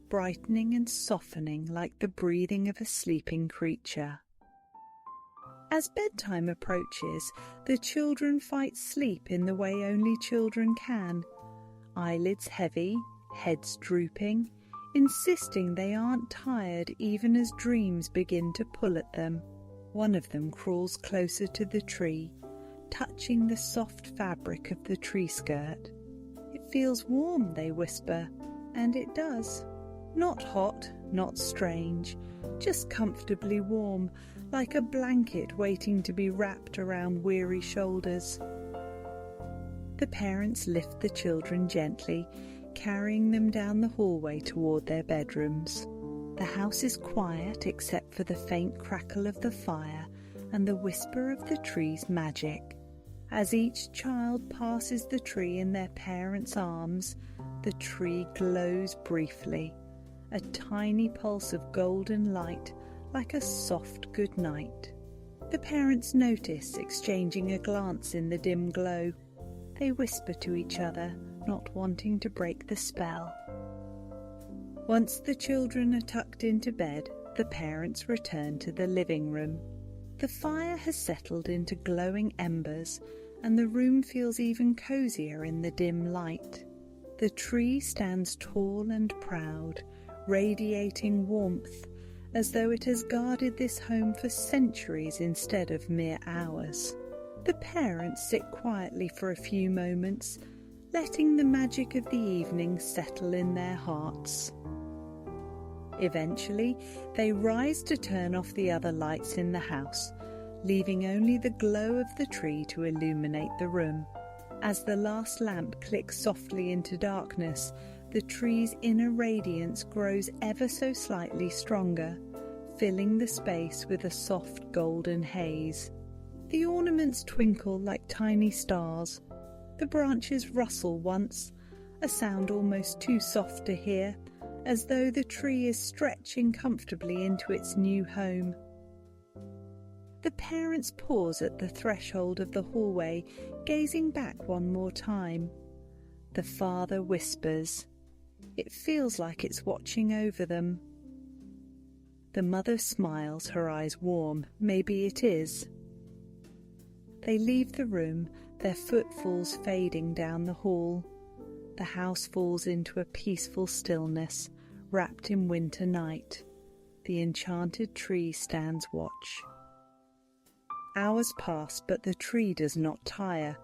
brightening and softening like the breathing of a sleeping creature. As bedtime approaches, the children fight sleep in the way only children can. eyelids heavy, heads drooping, insisting they aren't tired even as dreams begin to pull at them. One of them crawls closer to the tree, touching the soft fabric of the tree skirt. "It feels warm," they whisper, and it does. Not hot, not strange, just comfortably warm, like a blanket waiting to be wrapped around weary shoulders. The parents lift the children gently, carrying them down the hallway toward their bedrooms. The house is quiet except for the faint crackle of the fire and the whisper of the tree's magic. As each child passes the tree in their parents' arms, the tree glows briefly, a tiny pulse of golden light like a soft good night. The parents notice, exchanging a glance in the dim glow. They whisper to each other, not wanting to break the spell. Once the children are tucked into bed, the parents return to the living room. The fire has settled into glowing embers, and the room feels even cozier in the dim light. The tree stands tall and proud, radiating warmth, as though it has guarded this home for centuries instead of mere hours. The parents sit quietly for a few moments, letting the magic of the evening settle in their hearts. Eventually, they rise to turn off the other lights in the house, leaving only the glow of the tree to illuminate the room. As the last lamp clicks softly into darkness, the tree's inner radiance grows ever so slightly stronger, filling the space with a soft golden haze. The ornaments twinkle like tiny stars. The branches rustle once, a sound almost too soft to hear, as though the tree is stretching comfortably into its new home. The parents pause at the threshold of the hallway, gazing back one more time. The father whispers. It feels like it's watching over them. The mother smiles, her eyes warm. Maybe it is. They leave the room, their footfalls fading down the hall. The house falls into a peaceful stillness, wrapped in winter night. The enchanted tree stands watch. Hours pass, but the tree does not tire.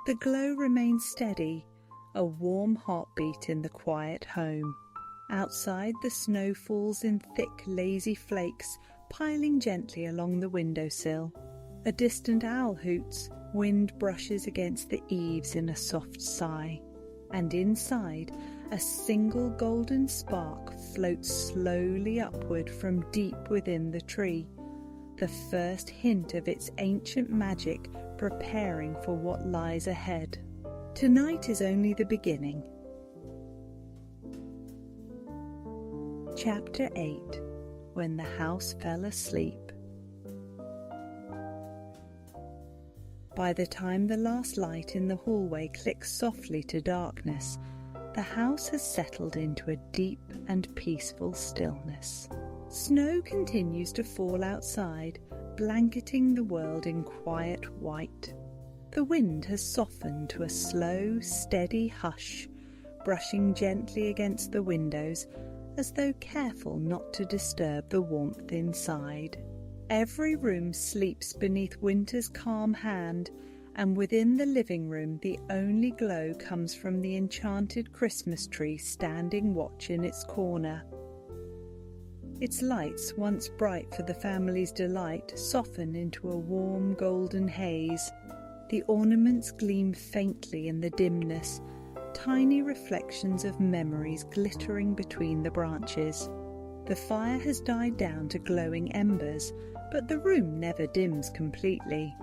The glow remains steady, a warm heartbeat in the quiet home. Outside, the snow falls in thick, lazy flakes, piling gently along the windowsill. A distant owl hoots, wind brushes against the eaves in a soft sigh, and inside, a single golden spark floats slowly upward from deep within the tree, the first hint of its ancient magic preparing for what lies ahead. Tonight is only the beginning. Chapter 8. When the House Fell Asleep. By the time the last light in the hallway clicks softly to darkness, the house has settled into a deep and peaceful stillness. Snow continues to fall outside, blanketing the world in quiet white. The wind has softened to a slow, steady hush, brushing gently against the windows as though careful not to disturb the warmth inside. Every room sleeps beneath winter's calm hand, and within the living room the only glow comes from the enchanted Christmas tree standing watch in its corner. Its lights, once bright for the family's delight, soften into a warm golden haze. The ornaments gleam faintly in the dimness, tiny reflections of memories glittering between the branches. The fire has died down to glowing embers, but the room never dims completely.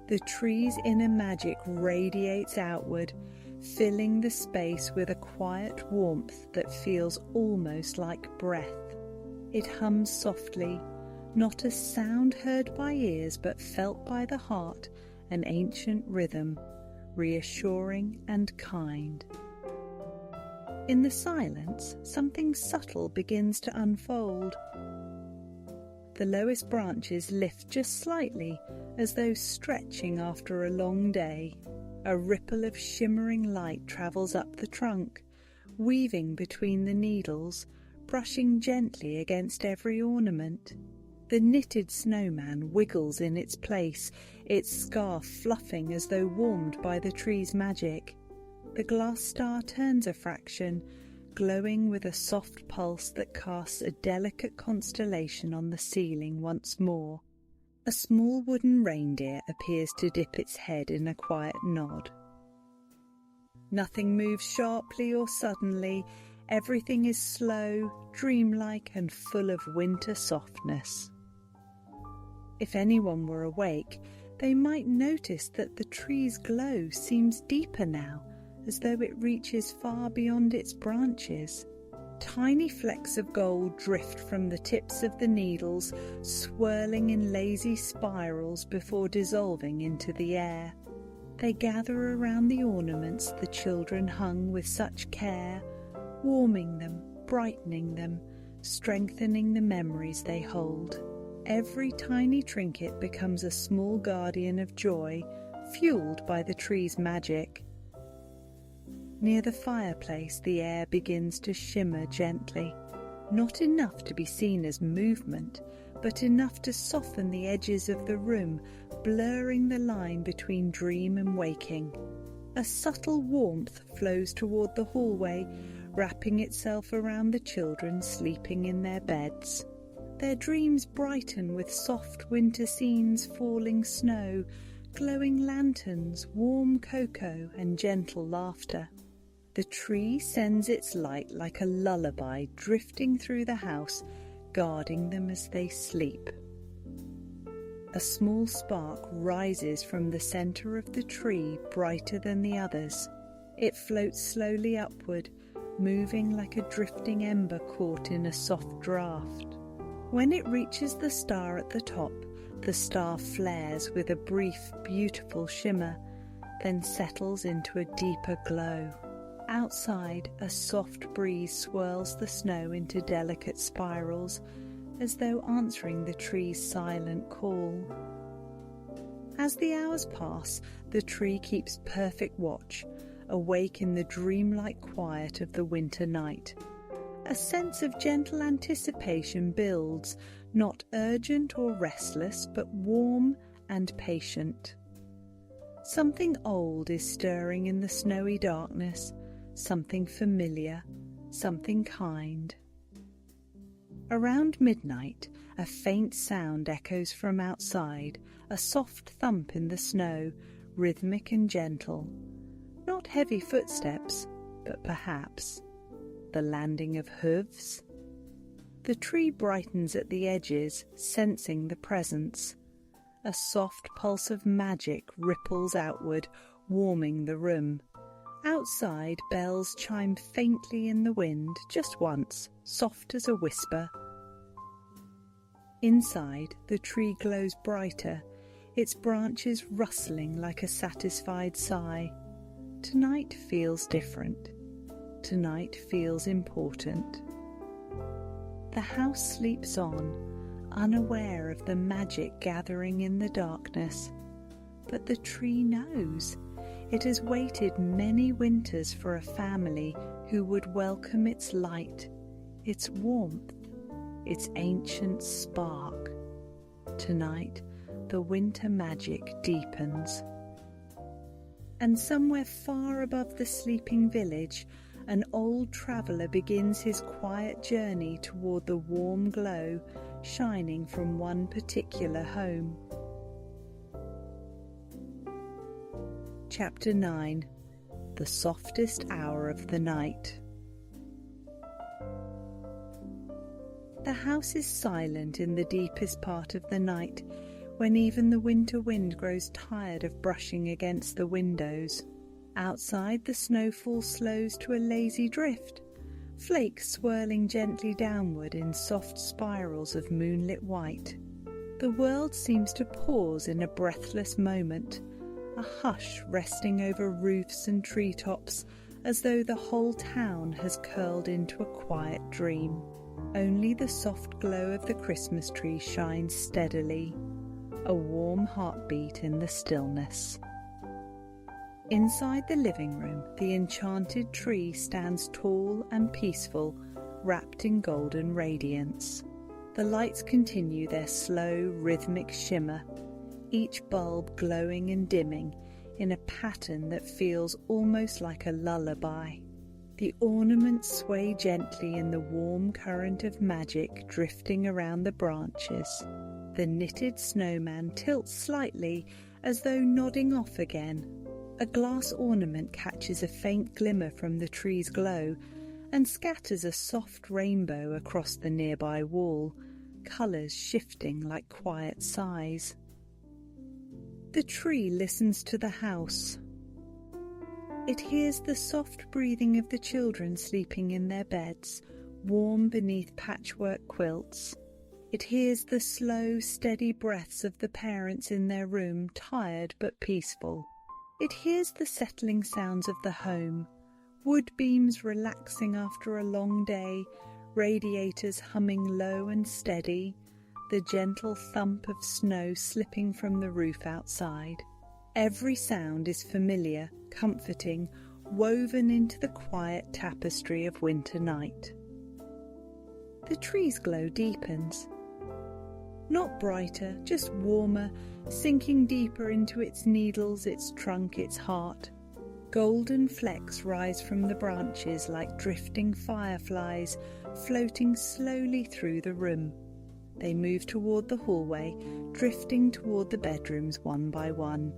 The tree's inner magic radiates outward, filling the space with a quiet warmth that feels almost like breath. It hums softly, not a sound heard by ears but felt by the heart, an ancient rhythm, reassuring and kind. In the silence, something subtle begins to unfold. The lowest branches lift just slightly, as though stretching after a long day. A ripple of shimmering light travels up the trunk, weaving between the needles, brushing gently against every ornament. The knitted snowman wiggles in its place, its scarf fluffing as though warmed by the tree's magic. The glass star turns a fraction, glowing with a soft pulse that casts a delicate constellation on the ceiling once more. A small wooden reindeer appears to dip its head in a quiet nod. Nothing moves sharply or suddenly. Everything is slow, dreamlike, and full of winter softness. If anyone were awake, they might notice that the tree's glow seems deeper now, as though it reaches far beyond its branches. Tiny flecks of gold drift from the tips of the needles, swirling in lazy spirals before dissolving into the air. They gather around the ornaments the children hung with such care, warming them, brightening them, strengthening the memories they hold. Every tiny trinket becomes a small guardian of joy, fueled by the tree's magic. Near the fireplace, the air begins to shimmer gently, not enough to be seen as movement, but enough to soften the edges of the room, blurring the line between dream and waking. A subtle warmth flows toward the hallway, wrapping itself around the children sleeping in their beds. Their dreams brighten with soft winter scenes, falling snow, glowing lanterns, warm cocoa, and gentle laughter. The tree sends its light like a lullaby drifting through the house, guarding them as they sleep. A small spark rises from the centre of the tree, brighter than the others. It floats slowly upward, moving like a drifting ember caught in a soft draught. When it reaches the star at the top, the star flares with a brief, beautiful shimmer, then settles into a deeper glow. Outside, a soft breeze swirls the snow into delicate spirals, as though answering the tree's silent call. As the hours pass, the tree keeps perfect watch, awake in the dreamlike quiet of the winter night. A sense of gentle anticipation builds, not urgent or restless, but warm and patient. Something old is stirring in the snowy darkness, something familiar, something kind. Around midnight, a faint sound echoes from outside, a soft thump in the snow, rhythmic and gentle. Not heavy footsteps, but perhaps the landing of hooves. The tree brightens at the edges, sensing the presence. A soft pulse of magic ripples outward, warming the room. Outside, bells chime faintly in the wind, just once, soft as a whisper. Inside, the tree glows brighter, its branches rustling like a satisfied sigh. Tonight feels different. Tonight feels important. The house sleeps on, unaware of the magic gathering in the darkness. But the tree knows. It has waited many winters for a family who would welcome its light, its warmth, its ancient spark. Tonight, the winter magic deepens. And somewhere far above the sleeping village, an old traveller begins his quiet journey toward the warm glow shining from one particular home. Chapter 9. The Softest Hour of the Night. The house is silent in the deepest part of the night, when even the winter wind grows tired of brushing against the windows. Outside, the snowfall slows to a lazy drift, flakes swirling gently downward in soft spirals of moonlit white. The world seems to pause in a breathless moment, a hush resting over roofs and treetops, as though the whole town has curled into a quiet dream. Only the soft glow of the Christmas tree shines steadily, a warm heartbeat in the stillness. Inside the living room, the enchanted tree stands tall and peaceful, wrapped in golden radiance. The lights continue their slow, rhythmic shimmer, each bulb glowing and dimming in a pattern that feels almost like a lullaby. The ornaments sway gently in the warm current of magic drifting around the branches. The knitted snowman tilts slightly as though nodding off again. A glass ornament catches a faint glimmer from the tree's glow and scatters a soft rainbow across the nearby wall, colours shifting like quiet sighs. The tree listens to the house. It hears the soft breathing of the children sleeping in their beds, warm beneath patchwork quilts. It hears the slow, steady breaths of the parents in their room, tired but peaceful. It hears the settling sounds of the home, wood beams relaxing after a long day, radiators humming low and steady, the gentle thump of snow slipping from the roof outside. Every sound is familiar, comforting, woven into the quiet tapestry of winter night. The tree's glow deepens. Not brighter, just warmer, sinking deeper into its needles, its trunk, its heart. Golden flecks rise from the branches like drifting fireflies, floating slowly through the room. They move toward the hallway, drifting toward the bedrooms one by one.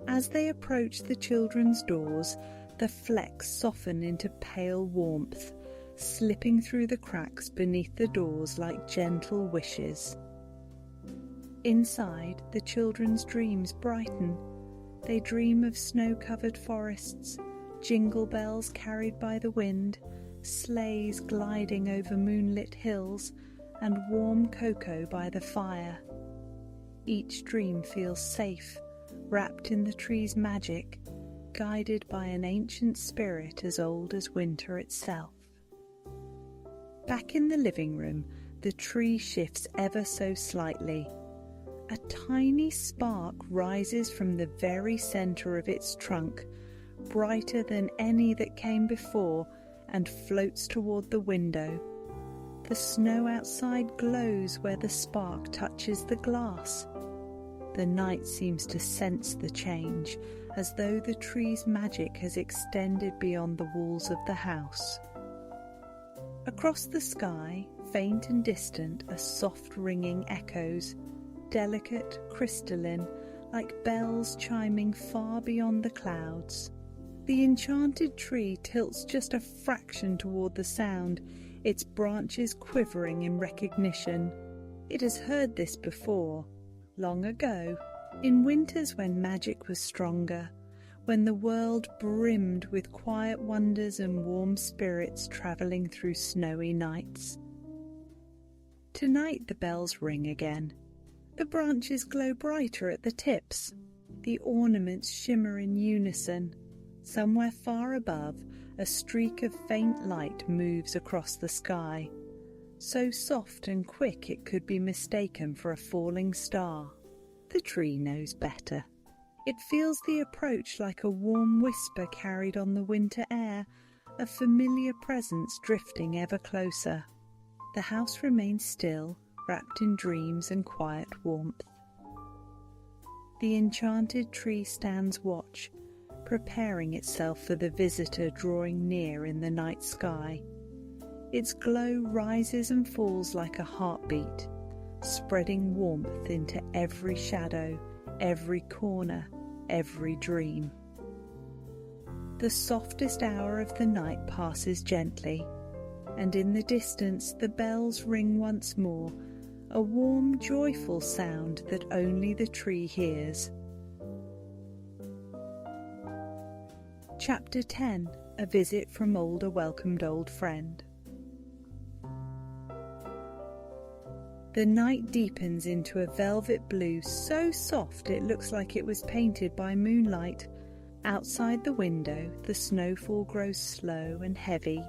As they approach the children's doors, the flecks soften into pale warmth, slipping through the cracks beneath the doors like gentle wishes. Inside, the children's dreams brighten. They dream of snow-covered forests, jingle bells carried by the wind, sleighs gliding over moonlit hills, and warm cocoa by the fire. Each dream feels safe, wrapped in the tree's magic, guided by an ancient spirit as old as winter itself. Back in the living room, the tree shifts ever so slightly. A tiny spark rises from the very centre of its trunk, brighter than any that came before, and floats toward the window. The snow outside glows where the spark touches the glass. The night seems to sense the change, as though the tree's magic has extended beyond the walls of the house. Across the sky, faint and distant, are soft ringing echoes, delicate, crystalline, like bells chiming far beyond the clouds. The enchanted tree tilts just a fraction toward the sound, its branches quivering in recognition. It has heard this before, long ago, in winters when magic was stronger, when the world brimmed with quiet wonders and warm spirits travelling through snowy nights. Tonight the bells ring again. The branches glow brighter at the tips. The ornaments shimmer in unison. Somewhere far above, a streak of faint light moves across the sky, so soft and quick it could be mistaken for a falling star. The tree knows better. It feels the approach like a warm whisper carried on the winter air, a familiar presence drifting ever closer. The house remains still, wrapped in dreams and quiet warmth. The enchanted tree stands watch, preparing itself for the visitor drawing near in the night sky. Its glow rises and falls like a heartbeat, spreading warmth into every shadow, every corner, every dream. The softest hour of the night passes gently, and in the distance the bells ring once more, a warm, joyful sound that only the tree hears. Chapter 10. A Visit from A Welcomed Old Friend. The night deepens into a velvet blue so soft it looks like it was painted by moonlight. Outside the window, the snowfall grows slow and heavy,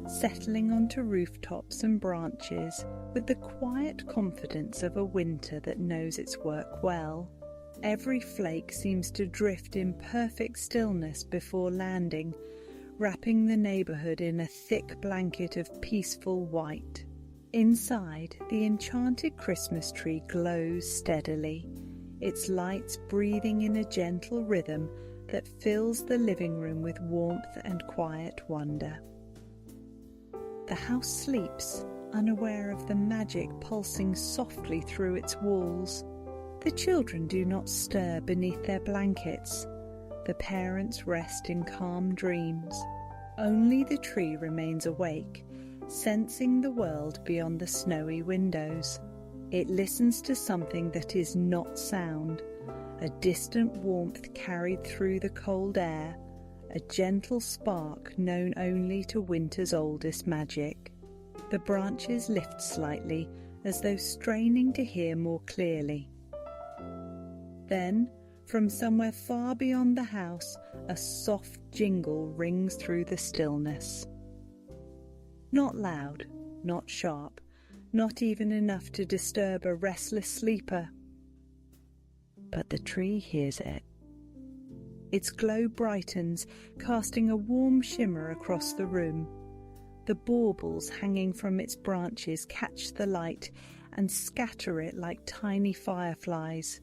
settling onto rooftops and branches with the quiet confidence of a winter that knows its work well. Every flake seems to drift in perfect stillness before landing, wrapping the neighbourhood in a thick blanket of peaceful white. Inside, the enchanted Christmas tree glows steadily, its lights breathing in a gentle rhythm that fills the living room with warmth and quiet wonder. The house sleeps, unaware of the magic pulsing softly through its walls. The children do not stir beneath their blankets. The parents rest in calm dreams. Only the tree remains awake, sensing the world beyond the snowy windows. It listens to something that is not sound, a distant warmth carried through the cold air, a gentle spark known only to winter's oldest magic. The branches lift slightly, as though straining to hear more clearly. Then, from somewhere far beyond the house, a soft jingle rings through the stillness. Not loud, not sharp, not even enough to disturb a restless sleeper. But the tree hears it. Its glow brightens, casting a warm shimmer across the room. The baubles hanging from its branches catch the light and scatter it like tiny fireflies.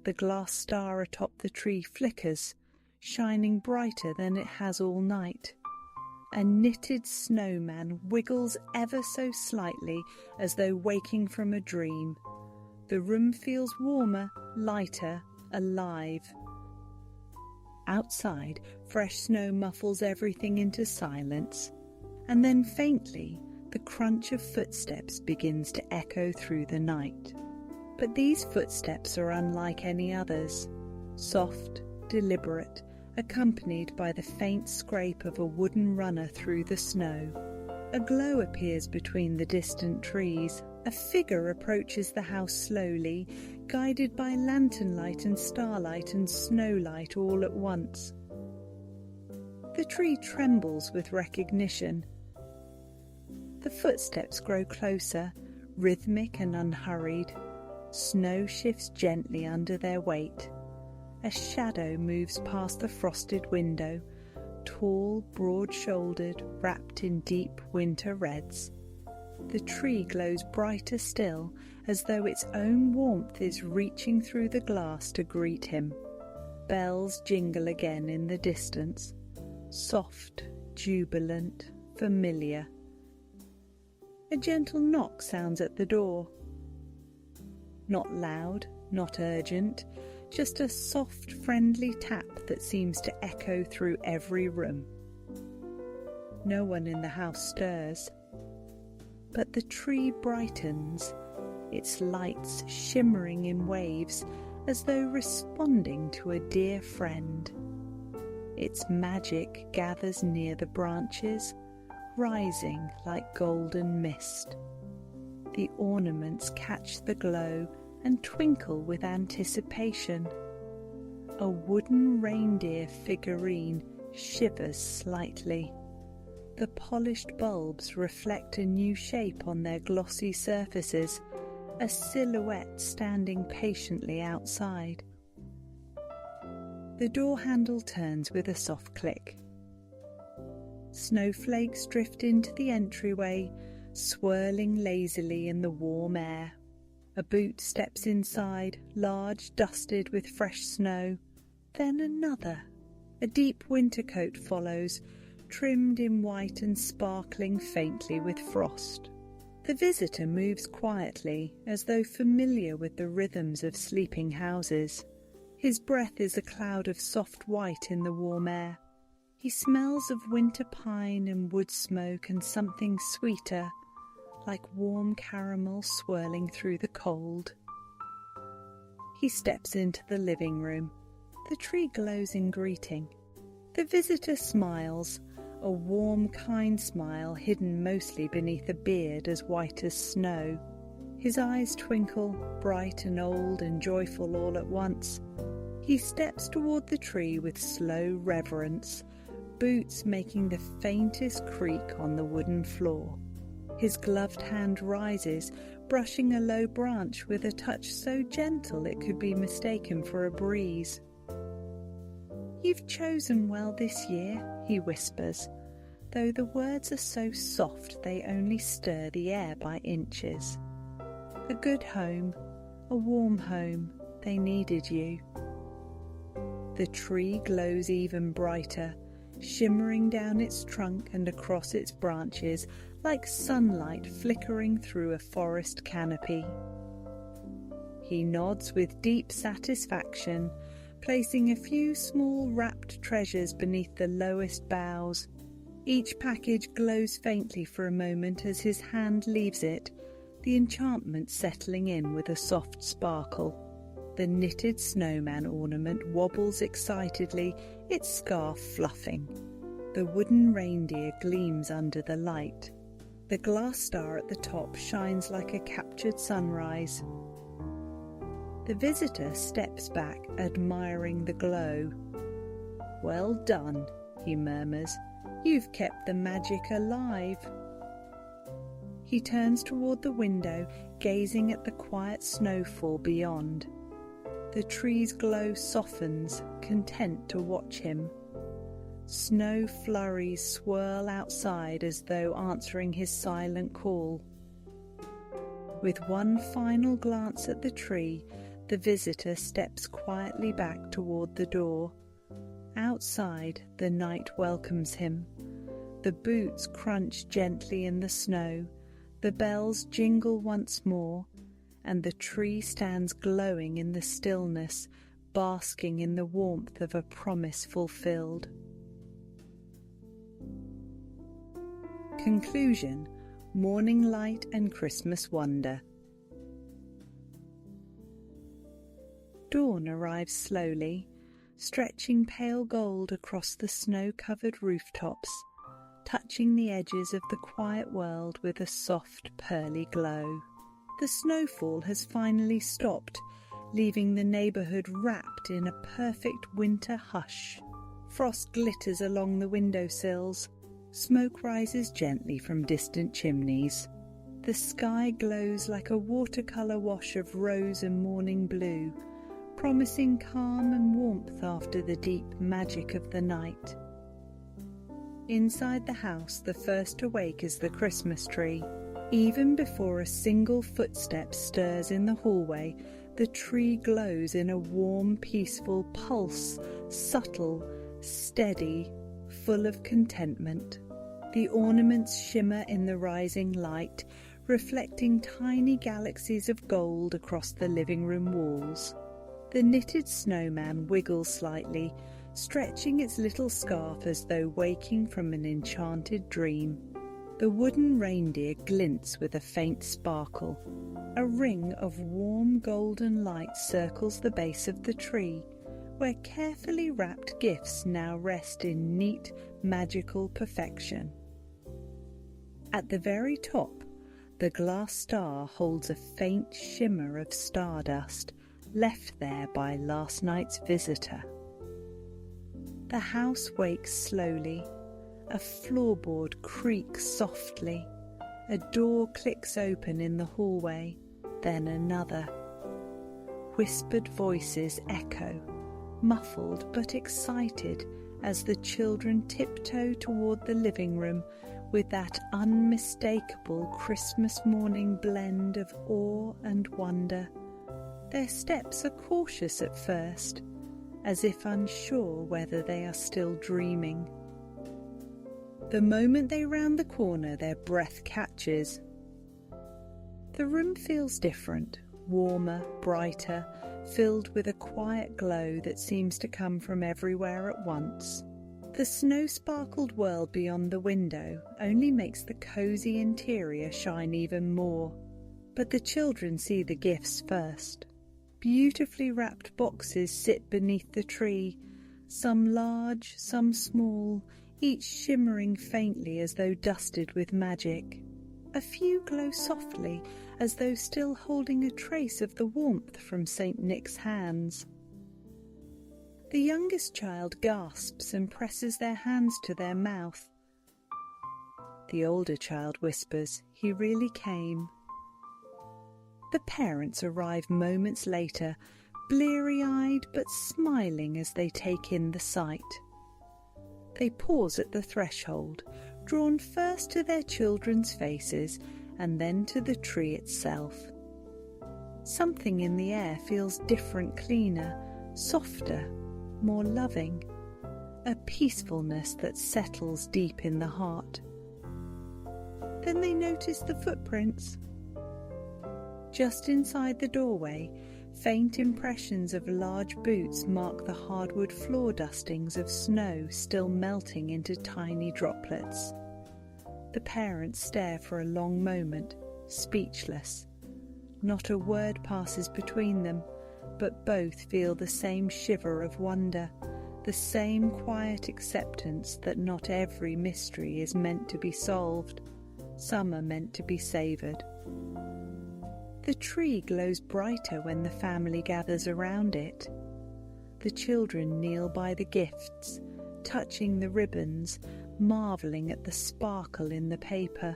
The glass star atop the tree flickers, shining brighter than it has all night. A knitted snowman wiggles ever so slightly as though waking from a dream. The room feels warmer, lighter, alive. Outside, fresh snow muffles everything into silence, and then faintly the crunch of footsteps begins to echo through the night. But these footsteps are unlike any others, soft, deliberate, accompanied by the faint scrape of a wooden runner through the snow. A glow appears between the distant trees. A figure approaches the house slowly, guided by lantern light and starlight and snowlight all at once. The tree trembles with recognition. The footsteps grow closer, rhythmic and unhurried. Snow shifts gently under their weight. A shadow moves past the frosted window, tall, broad-shouldered, wrapped in deep winter reds. The tree glows brighter still, as though its own warmth is reaching through the glass to greet him. Bells jingle again in the distance, soft, jubilant, familiar. A gentle knock sounds at the door. Not loud, not urgent, just a soft, friendly tap that seems to echo through every room. No one in the house stirs, but the tree brightens, its lights shimmering in waves as though responding to a dear friend. Its magic gathers near the branches, rising like golden mist. The ornaments catch the glow and twinkle with anticipation. A wooden reindeer figurine shivers slightly. The polished bulbs reflect a new shape on their glossy surfaces, a silhouette standing patiently outside. The door handle turns with a soft click. Snowflakes drift into the entryway, swirling lazily in the warm air. A boot steps inside, large, dusted with fresh snow. Then another. A deep winter coat follows, trimmed in white and sparkling faintly with frost. The visitor moves quietly, as though familiar with the rhythms of sleeping houses. His breath is a cloud of soft white in the warm air. He smells of winter pine and wood smoke and something sweeter, like warm caramel swirling through the cold. He steps into the living room. The tree glows in greeting. The visitor smiles, a warm, kind smile hidden mostly beneath a beard as white as snow. His eyes twinkle, bright and old and joyful all at once. He steps toward the tree with slow reverence, boots making the faintest creak on the wooden floor. His gloved hand rises, brushing a low branch with a touch so gentle it could be mistaken for a breeze. "You've chosen well this year," he whispers, though the words are so soft they only stir the air by inches. "A good home, a warm home, they needed you." The tree glows even brighter, shimmering down its trunk and across its branches like sunlight flickering through a forest canopy. He nods with deep satisfaction, placing a few small wrapped treasures beneath the lowest boughs. Each package glows faintly for a moment as his hand leaves it, the enchantment settling in with a soft sparkle. The knitted snowman ornament wobbles excitedly, its scarf fluffing. The wooden reindeer gleams under the light. The glass star at the top shines like a captured sunrise. The visitor steps back, admiring the glow. "Well done," he murmurs. "You've kept the magic alive." He turns toward the window, gazing at the quiet snowfall beyond. The tree's glow softens, content to watch him. Snow flurries swirl outside as though answering his silent call. With one final glance at the tree, the visitor steps quietly back toward the door. Outside, the night welcomes him. The boots crunch gently in the snow, the bells jingle once more, and the tree stands glowing in the stillness, basking in the warmth of a promise fulfilled. Conclusion: Morning Light and Christmas Wonder. Dawn arrives slowly, stretching pale gold across the snow-covered rooftops, touching the edges of the quiet world with a soft, pearly glow. The snowfall has finally stopped, leaving the neighbourhood wrapped in a perfect winter hush. Frost glitters along the windowsills. Smoke rises gently from distant chimneys. The sky glows like a watercolour wash of rose and morning blue, promising calm and warmth after the deep magic of the night. Inside the house, the first to wake is the Christmas tree. Even before a single footstep stirs in the hallway, the tree glows in a warm, peaceful pulse, subtle, steady, full of contentment. The ornaments shimmer in the rising light, reflecting tiny galaxies of gold across the living room walls. The knitted snowman wiggles slightly, stretching its little scarf as though waking from an enchanted dream. The wooden reindeer glints with a faint sparkle. A ring of warm golden light circles the base of the tree, where carefully wrapped gifts now rest in neat, magical perfection. At the very top, the glass star holds a faint shimmer of stardust left there by last night's visitor. The house wakes slowly. A floorboard creaks softly. A door clicks open in the hallway, then another. Whispered voices echo, muffled but excited, as the children tiptoe toward the living room with that unmistakable Christmas morning blend of awe and wonder. Their steps are cautious at first, as if unsure whether they are still dreaming. The moment they round the corner, their breath catches. The room feels different, warmer, brighter, filled with a quiet glow that seems to come from everywhere at once. The snow-sparkled world beyond the window only makes the cosy interior shine even more. But the children see the gifts first. Beautifully wrapped boxes sit beneath the tree, some large, some small, each shimmering faintly as though dusted with magic. A few glow softly, as though still holding a trace of the warmth from St. Nick's hands. The youngest child gasps and presses their hands to their mouth. The older child whispers, "He really came." The parents arrive moments later, bleary-eyed but smiling as they take in the sight. They pause at the threshold, drawn first to their children's faces and then to the tree itself. Something in the air feels different, cleaner, softer, more loving, a peacefulness that settles deep in the heart. Then they notice the footprints. Just inside the doorway, faint impressions of large boots mark the hardwood floor dustings of snow still melting into tiny droplets. The parents stare for a long moment, speechless. Not a word passes between them, but both feel the same shiver of wonder, the same quiet acceptance that not every mystery is meant to be solved. Some are meant to be savoured. The tree glows brighter when the family gathers around it. The children kneel by the gifts, touching the ribbons, marvelling at the sparkle in the paper.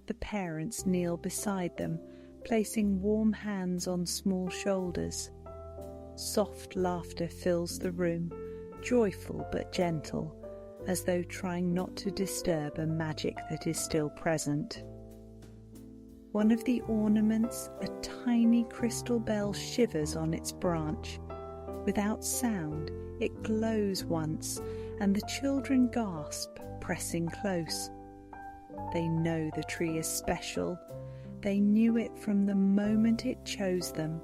The parents kneel beside them, placing warm hands on small shoulders. Soft laughter fills the room, joyful but gentle, as though trying not to disturb a magic that is still present. One of the ornaments, a tiny crystal bell, shivers on its branch. Without sound, it glows once, and the children gasp, pressing close. They know the tree is special. They knew it from the moment it chose them.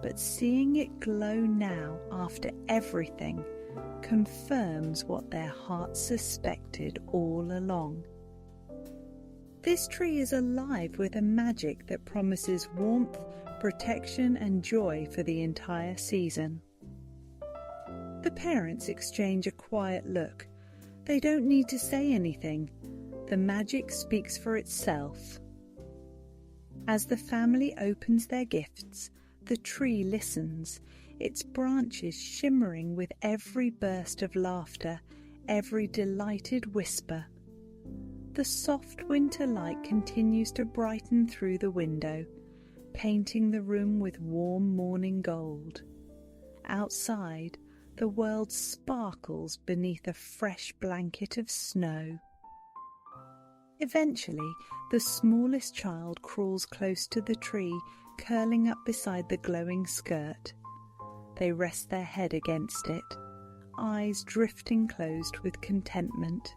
But seeing it glow now, after everything, confirms what their hearts suspected all along. This tree is alive with a magic that promises warmth, protection and joy for the entire season. The parents exchange a quiet look. They don't need to say anything. The magic speaks for itself. As the family opens their gifts, the tree listens, its branches shimmering with every burst of laughter, every delighted whisper. The soft winter light continues to brighten through the window, painting the room with warm morning gold. Outside, the world sparkles beneath a fresh blanket of snow. Eventually, the smallest child crawls close to the tree, curling up beside the glowing skirt. They rest their head against it, eyes drifting closed with contentment.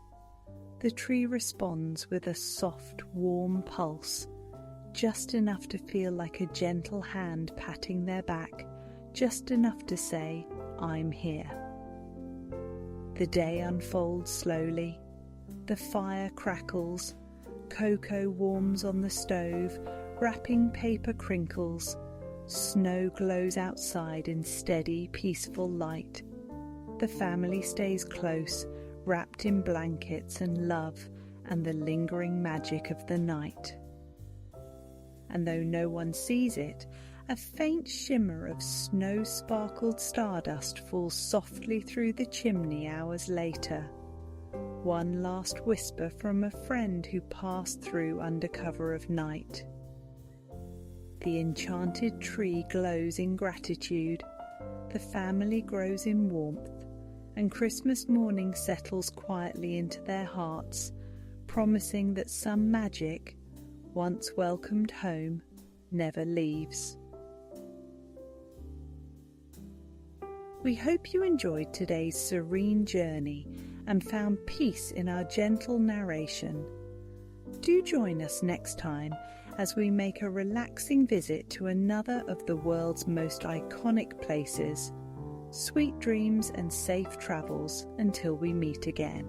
The tree responds with a soft, warm pulse, just enough to feel like a gentle hand patting their back, just enough to say, "I'm here." The day unfolds slowly. The fire crackles, cocoa warms on the stove, wrapping paper crinkles. Snow glows outside in steady, peaceful light. The family stays close, wrapped in blankets and love and the lingering magic of the night. And though no one sees it, a faint shimmer of snow-sparkled stardust falls softly through the chimney hours later. One last whisper from a friend who passed through under cover of night. The enchanted tree glows in gratitude, the family grows in warmth, and Christmas morning settles quietly into their hearts, promising that some magic, once welcomed home, never leaves. We hope you enjoyed today's serene journey and found peace in our gentle narration. Do join us next time as we make a relaxing visit to another of the world's most iconic places. Sweet dreams and safe travels until we meet again.